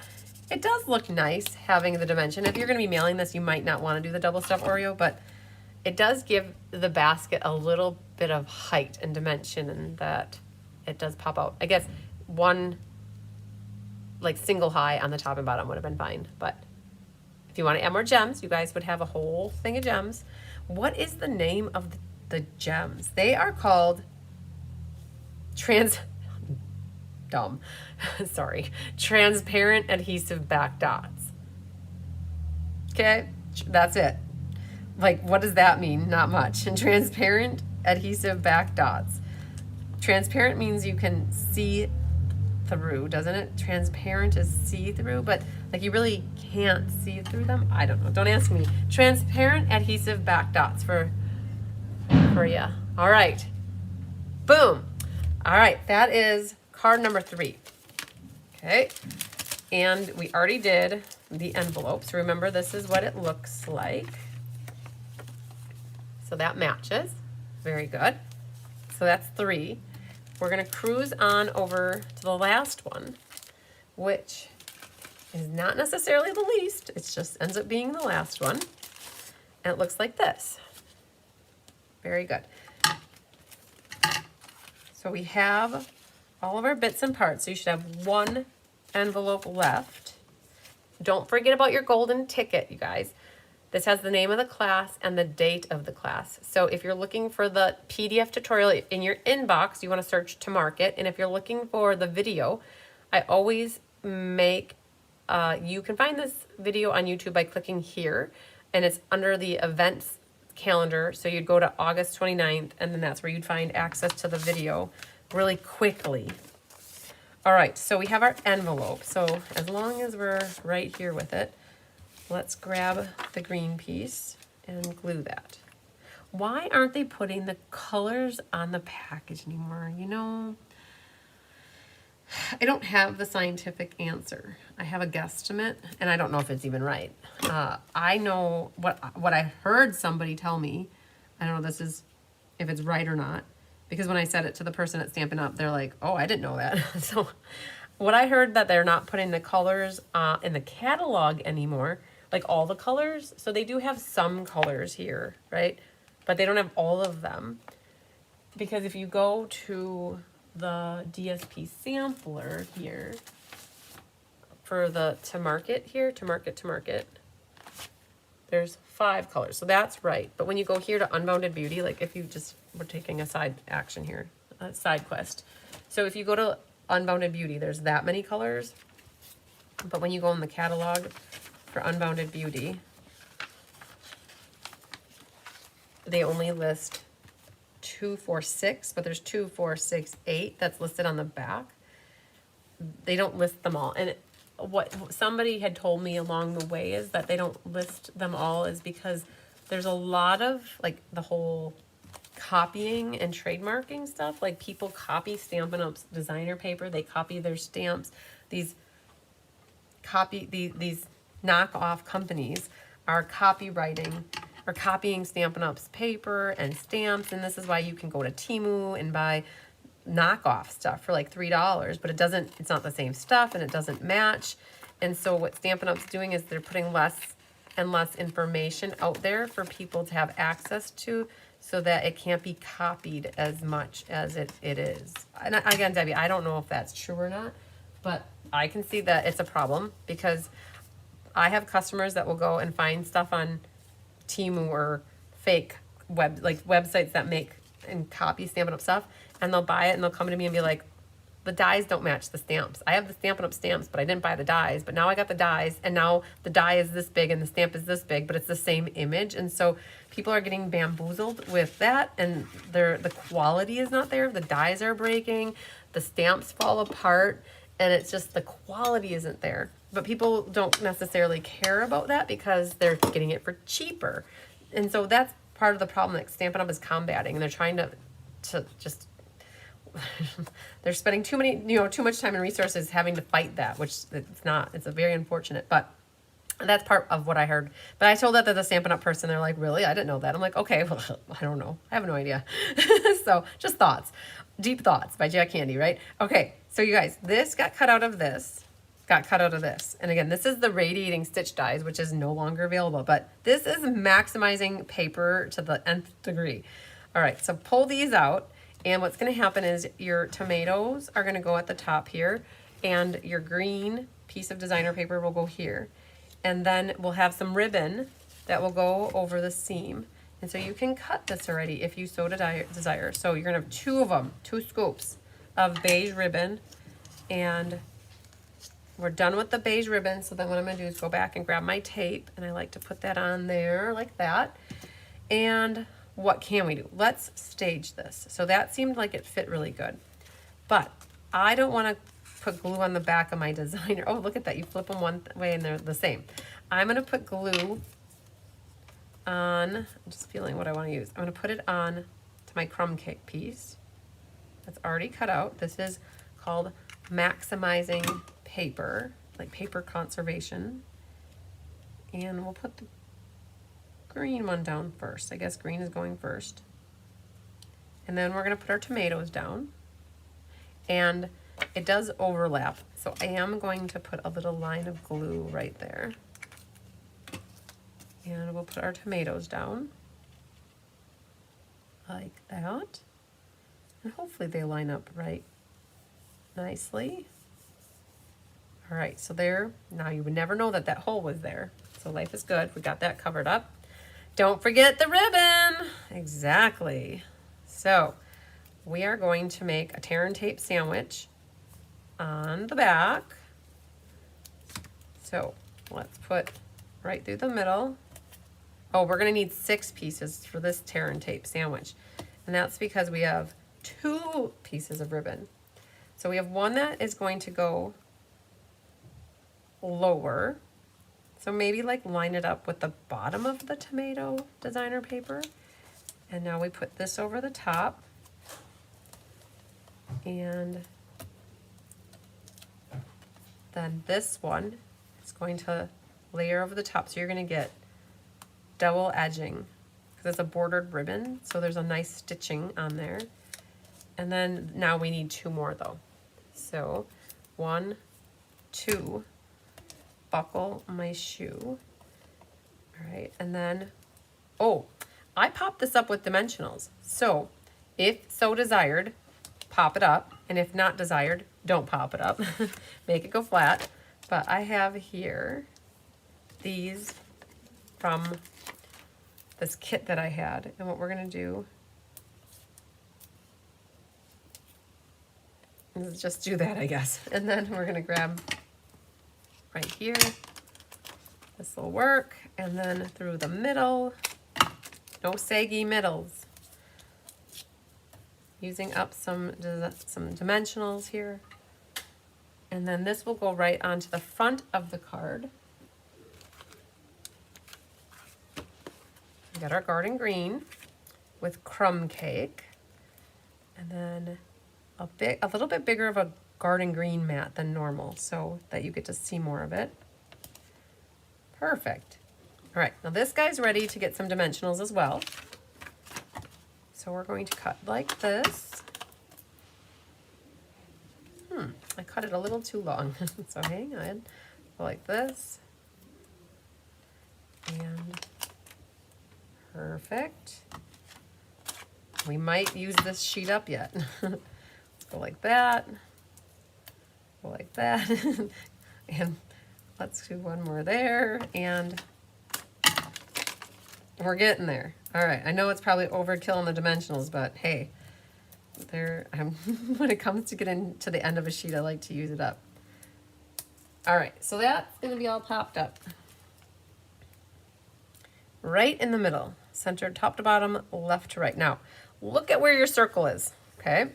it does look nice having the dimension. If you're going to be mailing this, you might not want to do the double stuffed Oreo, but it does give the basket a little bit of height and dimension, and that it does pop out. I guess one like single high on the top and bottom would have been fine, but if you want to add more gems, you guys would have a whole thing of gems. What is the name of the gems? They are called transparent adhesive back dots. Okay, that's it. Like, what does that mean? Not much. And transparent adhesive back dots. Transparent means you can see through, doesn't it? Transparent is see-through, but like you really can't see through them. I don't know. Don't ask me. Transparent adhesive back dots for you. All right. Boom. All right. That is card number 3. Okay. And we already did the envelopes. Remember, this is what it looks like. So that matches. Very good. So that's 3. We're going to cruise on over to the last one, which is not necessarily the least. It just ends up being the last one. And it looks like this. Very good. So we have all of our bits and parts. So you should have one envelope left. Don't forget about your golden ticket, you guys. This has the name of the class and the date of the class. So if you're looking for the PDF tutorial in your inbox, you want to search to mark it. And if you're looking for the video, I always make, you can find this video on YouTube by clicking here. and it's under the events calendar. So you'd go to August 29th, and then that's where you'd find access to the video really quickly. All right, so we have our envelope. So as long as we're right here with it, let's grab the green piece and glue that. Why aren't they putting the colors on the package anymore? You know, I don't have the scientific answer. I have a guesstimate, and I don't know if it's even right. I know what I heard somebody tell me. I don't know this is if it's right or not, because when I said it to the person at Stampin' Up, they're like, "Oh, I didn't know that." So, what I heard that they're not putting the colors in the catalog anymore, like all the colors. So they do have some colors here, right? But they don't have all of them, because if you go to the DSP sampler here for the to market, there's 5 colors, so that's right. But when you go here to Unbounded Beauty, like if you just we're taking a side action here, a side quest. So if you go to Unbounded Beauty, there's that many colors. But when you go in the catalog for Unbounded Beauty, they only list 2, 4, 6, but there's 2, 4, 6, 8 that's listed on the back. They don't list them all. And what somebody had told me along the way is that they don't list them all is because there's a lot of like the whole copying and trademarking stuff. Like people copy Stampin' Up's designer paper, they copy their stamps. These knockoff companies are copywriting or copying Stampin' Up's paper and stamps, and this is why you can go to Temu and buy knockoff stuff for like $3, but it's not the same stuff and it doesn't match. And so what Stampin' Up's doing is they're putting less and less information out there for people to have access to, so that it can't be copied as much as it is. And again, Debbie, I don't know if that's true or not, but I can see that it's a problem, because I have customers that will go and find stuff on Temu or fake websites that make and copy Stampin' Up stuff, and they'll buy it and they'll come to me and be like, the dies don't match the stamps. I have the Stampin' Up stamps, but I didn't buy the dies, but now I got the dies, and now the die is this big and the stamp is this big, but it's the same image. And so people are getting bamboozled with that, and the quality is not there. The dies are breaking, the stamps fall apart, and it's just the quality isn't there. But people don't necessarily care about that because they're getting it for cheaper. And so that's part of the problem that Stampin' Up is combating, and they're trying to just they're spending too much time and resources having to fight that, which it's a very unfortunate, but that's part of what I heard. But I told that to the Stampin' Up person. They're like, really? I didn't know that. I'm like, okay, well, I don't know. I have no idea. So just thoughts, deep thoughts by Jack Candy, right? Okay. So you guys, this got cut out of this. And again, this is the radiating stitch dies, which is no longer available, but this is maximizing paper to the nth degree. All right, so pull these out, and what's going to happen is your tomatoes are going to go at the top here, and your green piece of designer paper will go here, and then we'll have some ribbon that will go over the seam. And so you can cut this already if you so desire. So you're going to have 2 of them, 2 scoops of beige ribbon, and we're done with the beige ribbon. So then what I'm going to do is go back and grab my tape, and I like to put that on there like that. And what can we do? Let's stage this. So that seemed like it fit really good, but I don't want to put glue on the back of my designer. Oh, look at that. You flip them one way and they're the same. I'm going to put glue on, I'm just feeling what I want to use. I'm going to put it on to my crumb cake piece that's already cut out. This is called maximizing paper, like paper conservation. And we'll put the green one down first. I guess green is going first. And then we're going to put our tomatoes down. And it does overlap, so I am going to put a little line of glue right there. And we'll put our tomatoes down like that. And hopefully they line up right nicely. All right, so there, now you would never know that that hole was there. So life is good. We got that covered up. Don't forget the ribbon. Exactly. So we are going to make a tear and tape sandwich on the back. So let's put right through the middle Oh, we're gonna need 6 pieces for this tear and tape sandwich. And that's because we have 2 pieces of ribbon. So we have one that is going to go lower. So maybe like line it up with the bottom of the tomato designer paper. And now we put this over the top. And then this one is going to layer over the top. So you're gonna get double edging because it's a bordered ribbon. So there's a nice stitching on there. And then now we need 2 more though. So 1, 2, buckle my shoe. All right, and then, oh, I popped this up with dimensionals. So if so desired, pop it up. And if not desired, don't pop it up. Make it go flat. But I have here these from this kit that I had. And what we're gonna do is just do that, I guess. And then we're gonna grab right here. This will work. And then through the middle, no saggy middles. Using up some dimensionals here. And then this will go right onto the front of the card. We got our garden green with crumb cake. And then a little bit bigger of a garden green mat than normal so that you get to see more of it. Perfect. All right, now this guy's ready to get some dimensionals as well. So we're going to cut like this. I cut it a little too long, so hang on. Go like this. And perfect. We might use this sheet up yet. Let's go like that. Go like that. And let's do one more there. And we're getting there. All right, I know it's probably overkill on the dimensionals, but hey, when it comes to getting to the end of a sheet, I like to use it up. All right, so that's gonna be all popped up. Right in the middle, centered top to bottom, left to right. Now, look at where your circle is, okay?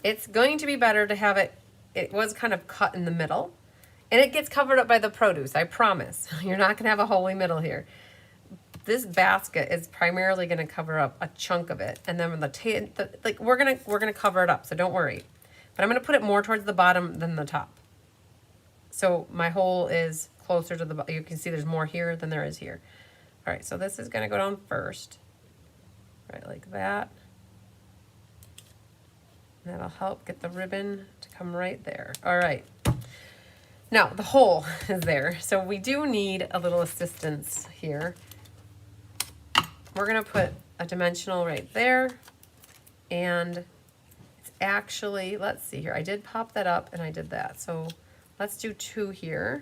It's going to be better to have it was kind of cut in the middle, and it gets covered up by the produce, I promise. You're not gonna have a holy middle here. This basket is primarily going to cover up a chunk of it, and then we're gonna cover it up, so don't worry. But I'm going to put it more towards the bottom than the top. So my hole is closer to the bottom. You can see there's more here than there is here. All right, so this is going to go down first, right like that. And that'll help get the ribbon to come right there. All right. Now the hole is there, so we do need a little assistance here. We're gonna put a dimensional right there, and it's actually, let's see here, I did pop that up and I did that. So let's do 2 here.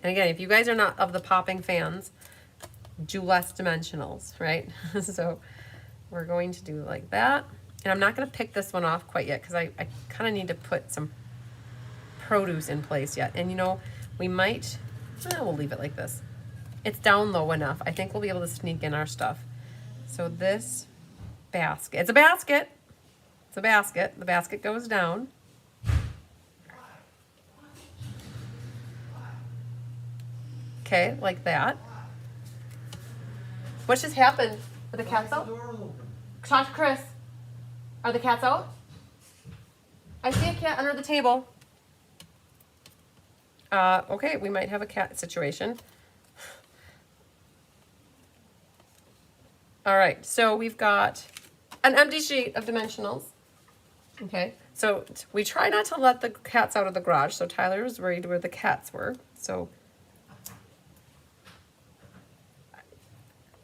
And again, if you guys are not of the popping fans, do less dimensionals, right? So we're going to do like that. And I'm not gonna pick this one off quite yet because I kind of need to put some produce in place yet. And you know, we might, we'll leave it like this. It's down low enough. I think we'll be able to sneak in our stuff. So this basket, it's a basket. It's a basket. The basket goes down. Okay, like that. What just happened? Are the cats out? Talk to Chris. Are the cats out? I see a cat under the table. Okay, we might have a cat situation. All right, so we've got an empty sheet of dimensionals. Okay, so we try not to let the cats out of the garage. So Tyler was worried where the cats were. So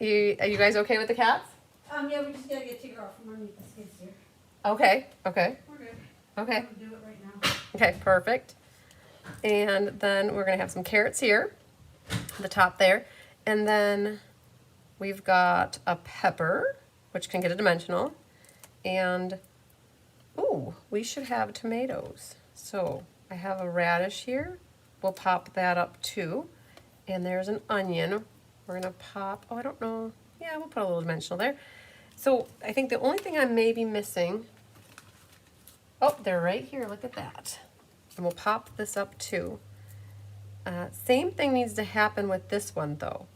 are you guys okay with the cats? Yeah, we just gotta get Tigger off from underneath the skids here. Okay. We're good. Okay. We'll do it right now. Okay, perfect. And then we're gonna have some carrots here, the top there. And then we've got a pepper, which can get a dimensional. And, ooh, we should have tomatoes. So I have a radish here. We'll pop that up too. And there's an onion. We're gonna pop, oh, I don't know. Yeah, we'll put a little dimensional there. So I think the only thing I may be missing, oh, they're right here, look at that. And we'll pop this up too. Same thing needs to happen with this one though.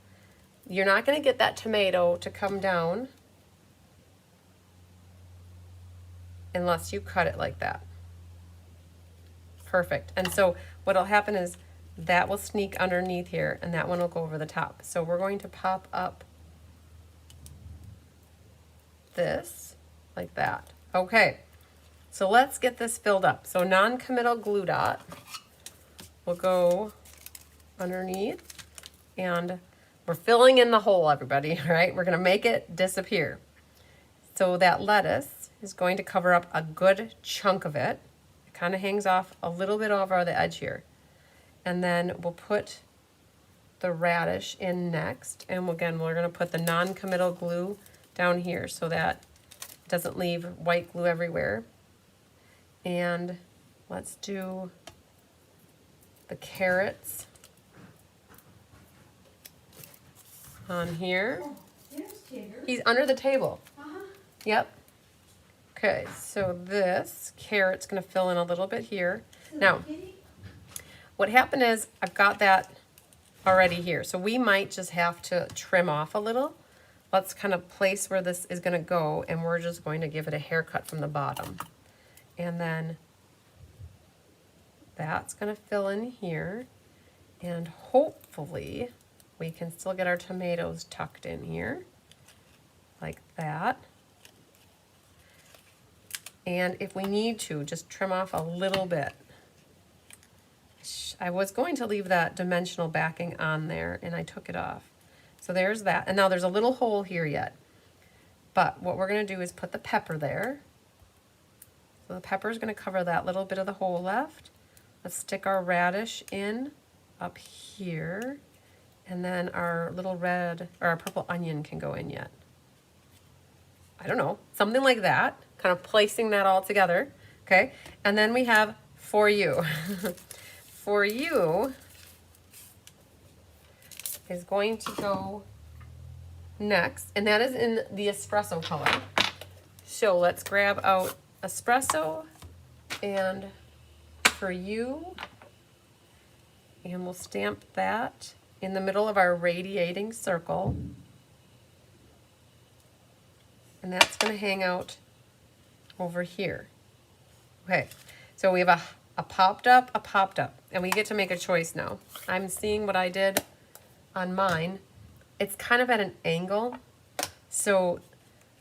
You're not gonna get that tomato to come down unless you cut it like that. Perfect. And so what'll happen is that will sneak underneath here and that one will go over the top. So we're going to pop up this like that. Okay, so let's get this filled up. So non-committal glue dot will go underneath and we're filling in the hole, everybody, all right? We're gonna make it disappear. So that lettuce is going to cover up a good chunk of it. It kind of hangs off a little bit over the edge here. And then we'll put the radish in next. And again, we're gonna put the non-committal glue down here so that it doesn't leave white glue everywhere. And let's do the carrots on here. Oh, there's Tigger. He's under the table. Uh-huh. Yep. Okay, so this carrot's gonna fill in a little bit here. Now, Kitty? what happened is I've got that already here. So we might just have to trim off a little. Let's kind of place where this is gonna go and we're just going to give it a haircut from the bottom. And then that's gonna fill in here. And hopefully we can still get our tomatoes tucked in here like that. And if we need to, just trim off a little bit. I was going to leave that dimensional backing on there and I took it off. So there's that. And now there's a little hole here yet. But what we're gonna do is put the pepper there. So the pepper is gonna cover that little bit of the hole left. Let's stick our radish in up here. And then our little red, or our purple onion can go in yet. I don't know, something like that. Kind of placing that all together, okay? And then we have For You. For You is going to go next, and that is in the espresso color. So let's grab out espresso and For You, and we'll stamp that in the middle of our radiating circle. And that's gonna hang out over here. Okay, so we have a popped up, and we get to make a choice now. I'm seeing what I did on mine. It's kind of at an angle. So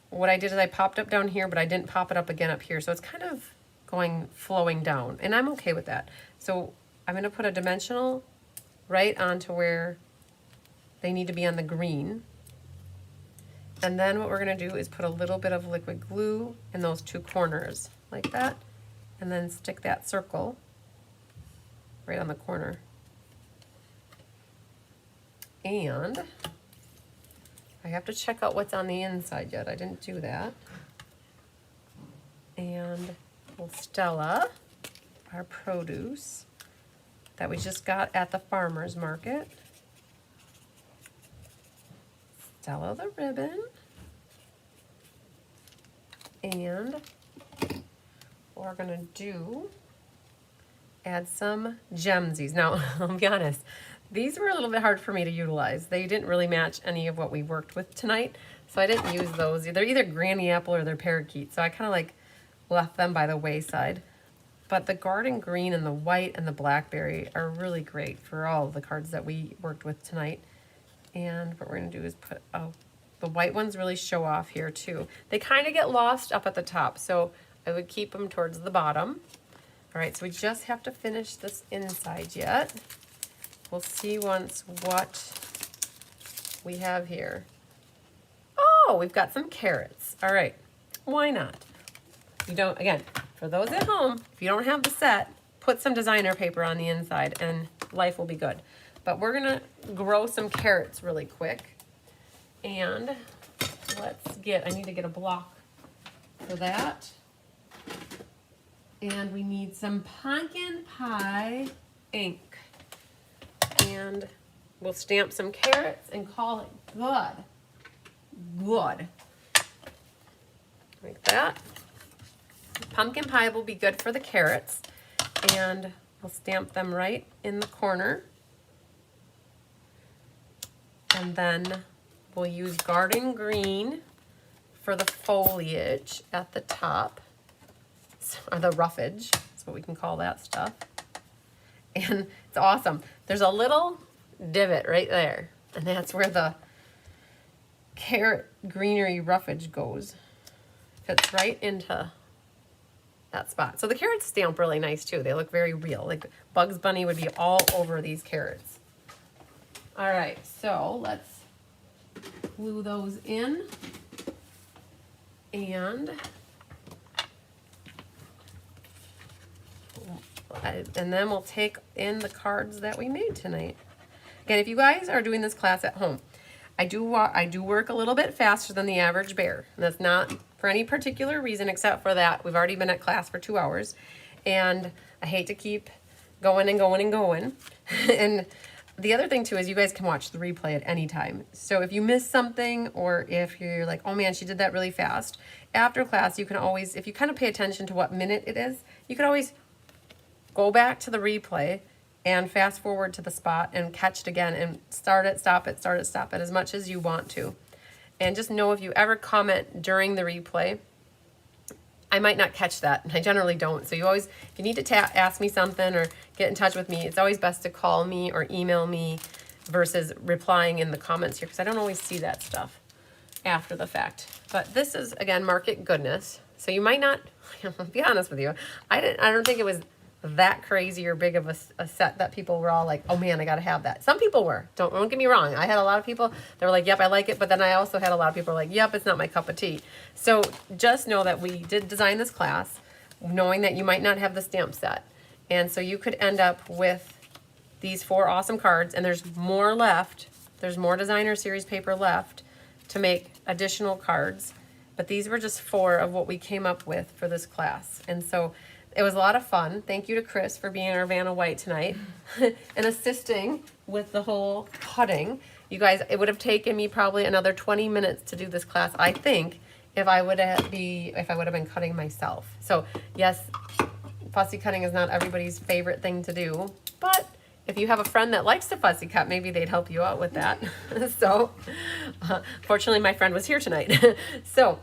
what I did is I popped up down here, but I didn't pop it up again up here. So it's kind of flowing down, and I'm okay with that. So I'm gonna put a dimensional right onto where they need to be on the green. And then what we're gonna do is put a little bit of liquid glue in those two corners, like that, and then stick that circle right on the corner. And I have to check out what's on the inside yet. I didn't do that. And we'll Stella, our produce that we just got at the farmer's market. Stella the ribbon. And what we're gonna do, add some gemsies. Now, I'll be honest, these were a little bit hard for me to utilize. They didn't really match any of what we worked with tonight, so I didn't use those. They're either granny apple or they're parakeet, so I kind of like left them by the wayside. But the garden green and the white and the blackberry are really great for all of the cards that we worked with tonight. And what we're gonna do is put, oh, the white ones really show off here too. They kind of get lost up at the top, so I would keep them towards the bottom. All right, so we just have to finish this inside yet. We'll see once what we have here. Oh, we've got some carrots. All right, why not? You don't, again, for those at home, if you don't have the set, put some designer paper on the inside and life will be good. But we're gonna grow some carrots really quick. And let's get, I need to get a block for that. And we need some pumpkin pie ink. And we'll stamp some carrots and call it good. Good. Like that. Pumpkin pie will be good for the carrots, and we'll stamp them right in the corner. And then we'll use garden green for the foliage at the top, or the roughage, that's what we can call that stuff. And it's awesome. There's a little divot right there, and that's where the carrot greenery roughage goes. Fits right into that spot. So the carrots stamp really nice too. They look very real. Like Bugs Bunny would be all over these carrots. All right, so let's glue those in. And then we'll take in the cards that we made tonight. Again, if you guys are doing this class at home, I do work a little bit faster than the average bear. And that's not for any particular reason except for that we've already been at class for 2 hours. And I hate to keep going and going and going. And the other thing too is you guys can watch the replay at any time. So if you miss something, or if you're like, oh man, she did that really fast, after class you can always, if you kind of pay attention to what minute it is, you can always go back to the replay and fast forward to the spot and catch it again and start it, stop it, start it, stop it as much as you want to. And just know if you ever comment during the replay, I might not catch that, and I generally don't. So you always, if you need to ask me something or get in touch with me, it's always best to call me or email me versus replying in the comments here, because I don't always see that stuff after the fact. But this is, again, Market Goodness. So you might not, I'll be honest with you, I don't think it was that crazy or big of a set that people were all like, oh man, I gotta have that. Some people were, don't get me wrong. I had a lot of people that were like, yep, I like it. But then I also had a lot of people like, yep, it's not my cup of tea. So just know that we did design this class knowing that you might not have the stamp set. And so you could end up with these 4 awesome cards, and there's more left. There's more designer series paper left to make additional cards. But these were just 4 of what we came up with for this class. And so it was a lot of fun. Thank you to Chris for being our Vanna White tonight and assisting with the whole cutting. You guys, it would have taken me probably another 20 minutes to do this class, I think, if I would have been cutting myself. So yes, fussy cutting is not everybody's favorite thing to do, but if you have a friend that likes to fussy cut, maybe they'd help you out with that. So fortunately, my friend was here tonight. So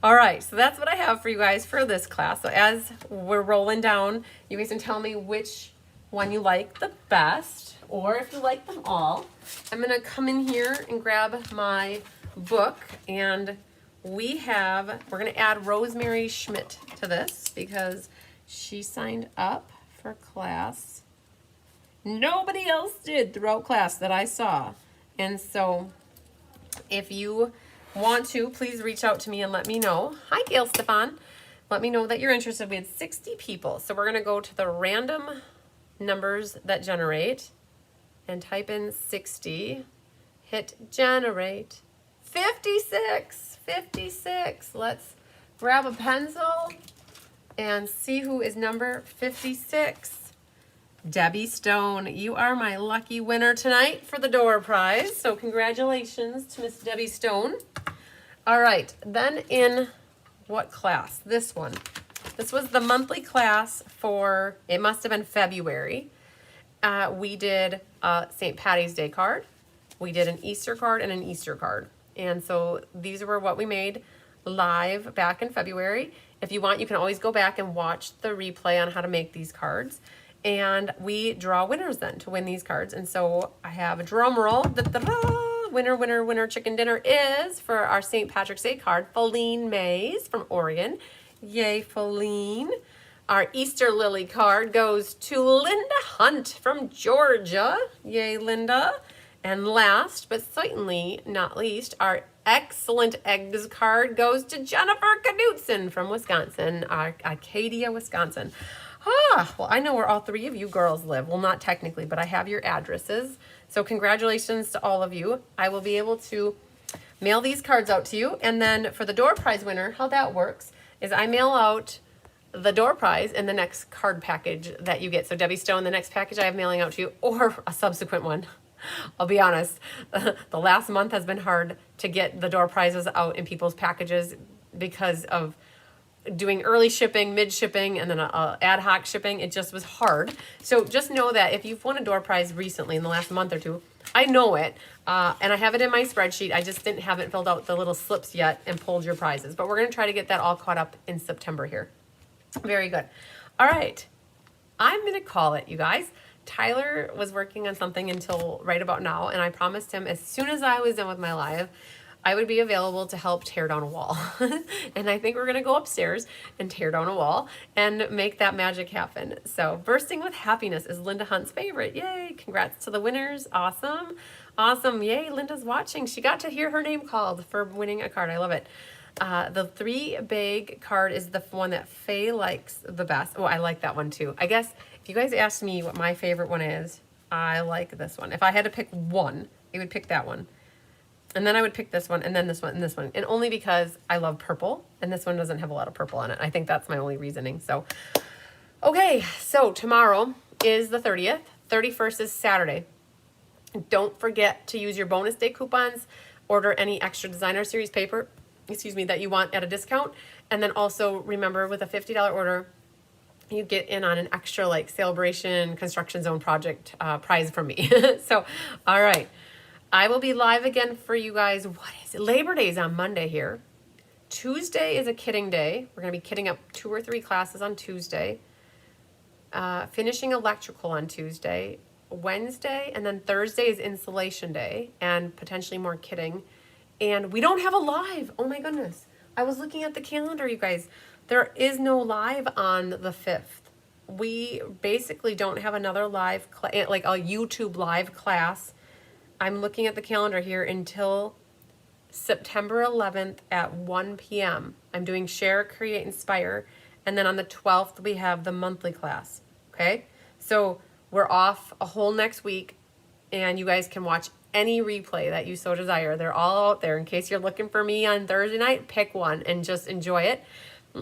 all right, so that's what I have for you guys for this class. So as we're rolling down, you guys can tell me which one you like the best, or if you like them all. I'm gonna come in here and grab my book, and we're gonna add Rosemary Schmidt to this because she signed up for class. Nobody else did throughout class that I saw. And so if you want to, please reach out to me and let me know. Hi, Gail Stefan. Let me know that you're interested. We had 60 people. So we're going to go to the random numbers that generate and type in 60. Hit generate. 56. 56. Let's grab a pencil and see who is number 56. Debbie Stone, you are my lucky winner tonight for the door prize. So congratulations to Miss Debbie Stone. All right, then in what class? This one. This was the monthly class for, it must have been February. We did a St. Patty's Day card. We did an Easter card and an Easter card. And so these were what we made live back in February. If you want, you can always go back and watch the replay on how to make these cards. And we draw winners then to win these cards. And so I have a drum roll. Winner, winner, winner, chicken dinner is for our St. Patrick's Day card, Feline Mays from Oregon. Yay, Feline. Our Easter Lily card goes to Linda Hunt from Georgia. Yay, Linda. And last, but certainly not least, our Excellent Eggs card goes to Jennifer Knudsen from Wisconsin, Arcadia, Wisconsin. Well, I know where all 3 of you girls live. Well, not technically, but I have your addresses. So congratulations to all of you. I will be able to mail these cards out to you. And then for the door prize winner, how that works is I mail out the door prize in the next card package that you get. So Debbie Stone, the next package I have mailing out to you, or a subsequent one. I'll be honest, the last month has been hard to get the door prizes out in people's packages because of doing early shipping, mid shipping, and then ad hoc shipping. It just was hard. So just know that if you've won a door prize recently in the last month or two, I know it, and I have it in my spreadsheet. I just haven't filled out the little slips yet and pulled your prizes. But we're going to try to get that all caught up in September here. Very good. All right. I'm going to call it, you guys. Tyler was working on something until right about now, and I promised him as soon as I was done with my live, I would be available to help tear down a wall. And I think we're going to go upstairs and tear down a wall and make that magic happen. So bursting with happiness is Linda Hunt's favorite. Yay. Congrats to the winners. Awesome. Awesome. Yay. Linda's watching. She got to hear her name called for winning a card. I love it. The 3 bag card is the one that Faye likes the best. Oh, I like that one too. I guess if you guys asked me what my favorite one is, I like this one. If I had to pick one, I would pick that one. And then I would pick this one, and then this one, and this one. And only because I love purple, and this one doesn't have a lot of purple on it. I think that's my only reasoning. So, okay, so tomorrow is the 30th. 31st is Saturday. Don't forget to use your bonus day coupons. Order any extra designer series paper, that you want at a discount. And then also remember, with a $50 order, you get in on an extra like sale-a-bration construction zone project prize from me. So, all right. I will be live again for you guys. What is it? Labor Day is on Monday here. Tuesday is a kitting day. We're going to be kitting up 2 or 3 classes on Tuesday. Finishing electrical on Tuesday. Wednesday, and then Thursday is installation day and potentially more kitting. And we don't have a live. Oh my goodness. I was looking at the calendar, you guys. There is no live on the 5th. We basically don't have another live, like a YouTube live class. I'm looking at the calendar here until September 11th at 1 p.m. I'm doing Share, Create, Inspire. And then on the 12th, we have the monthly class. Okay? So we're off a whole next week, and you guys can watch any replay that you so desire. They're all out there. In case you're looking for me on Thursday night, pick one and just enjoy it.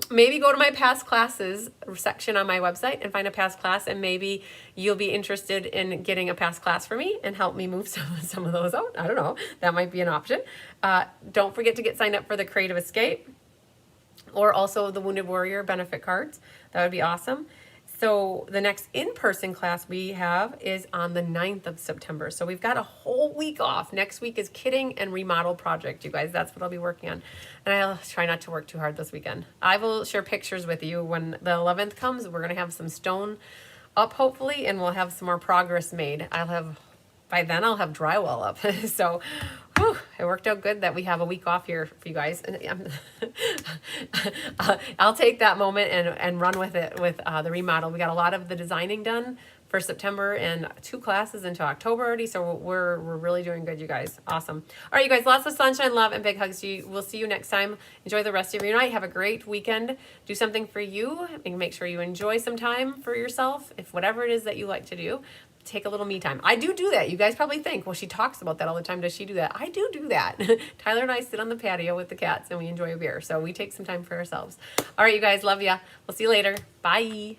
Maybe go to my past classes section on my website and find a past class, and maybe you'll be interested in getting a past class for me and help me move some of those out. I don't know. That might be an option. Don't forget to get signed up for the Creative Escape or also the Wounded Warrior benefit cards. That would be awesome. So the next in-person class we have is on the 9th of September. So we've got a whole week off. Next week is kitting and remodel project, you guys. That's what I'll be working on. And I'll try not to work too hard this weekend. I will share pictures with you when the 11th comes. We're going to have some stone up, hopefully, and we'll have some more progress made. By then I'll have drywall up. So whew, it worked out good that we have a week off here for you guys. And I'll take that moment and run with it with the remodel. We got a lot of the designing done for September and 2 classes into October already. So we're really doing good, you guys. Awesome. All right, you guys, lots of sunshine, love, and big hugs to you. We'll see you next time. Enjoy the rest of your night. Have a great weekend. Do something for you and make sure you enjoy some time for yourself. If whatever it is that you like to do, take a little me time. I do that. You guys probably think, well, she talks about that all the time. Does she do that? I do that. Tyler and I sit on the patio with the cats and we enjoy a beer. So we take some time for ourselves. All right, you guys, love ya. We'll see you later. Bye.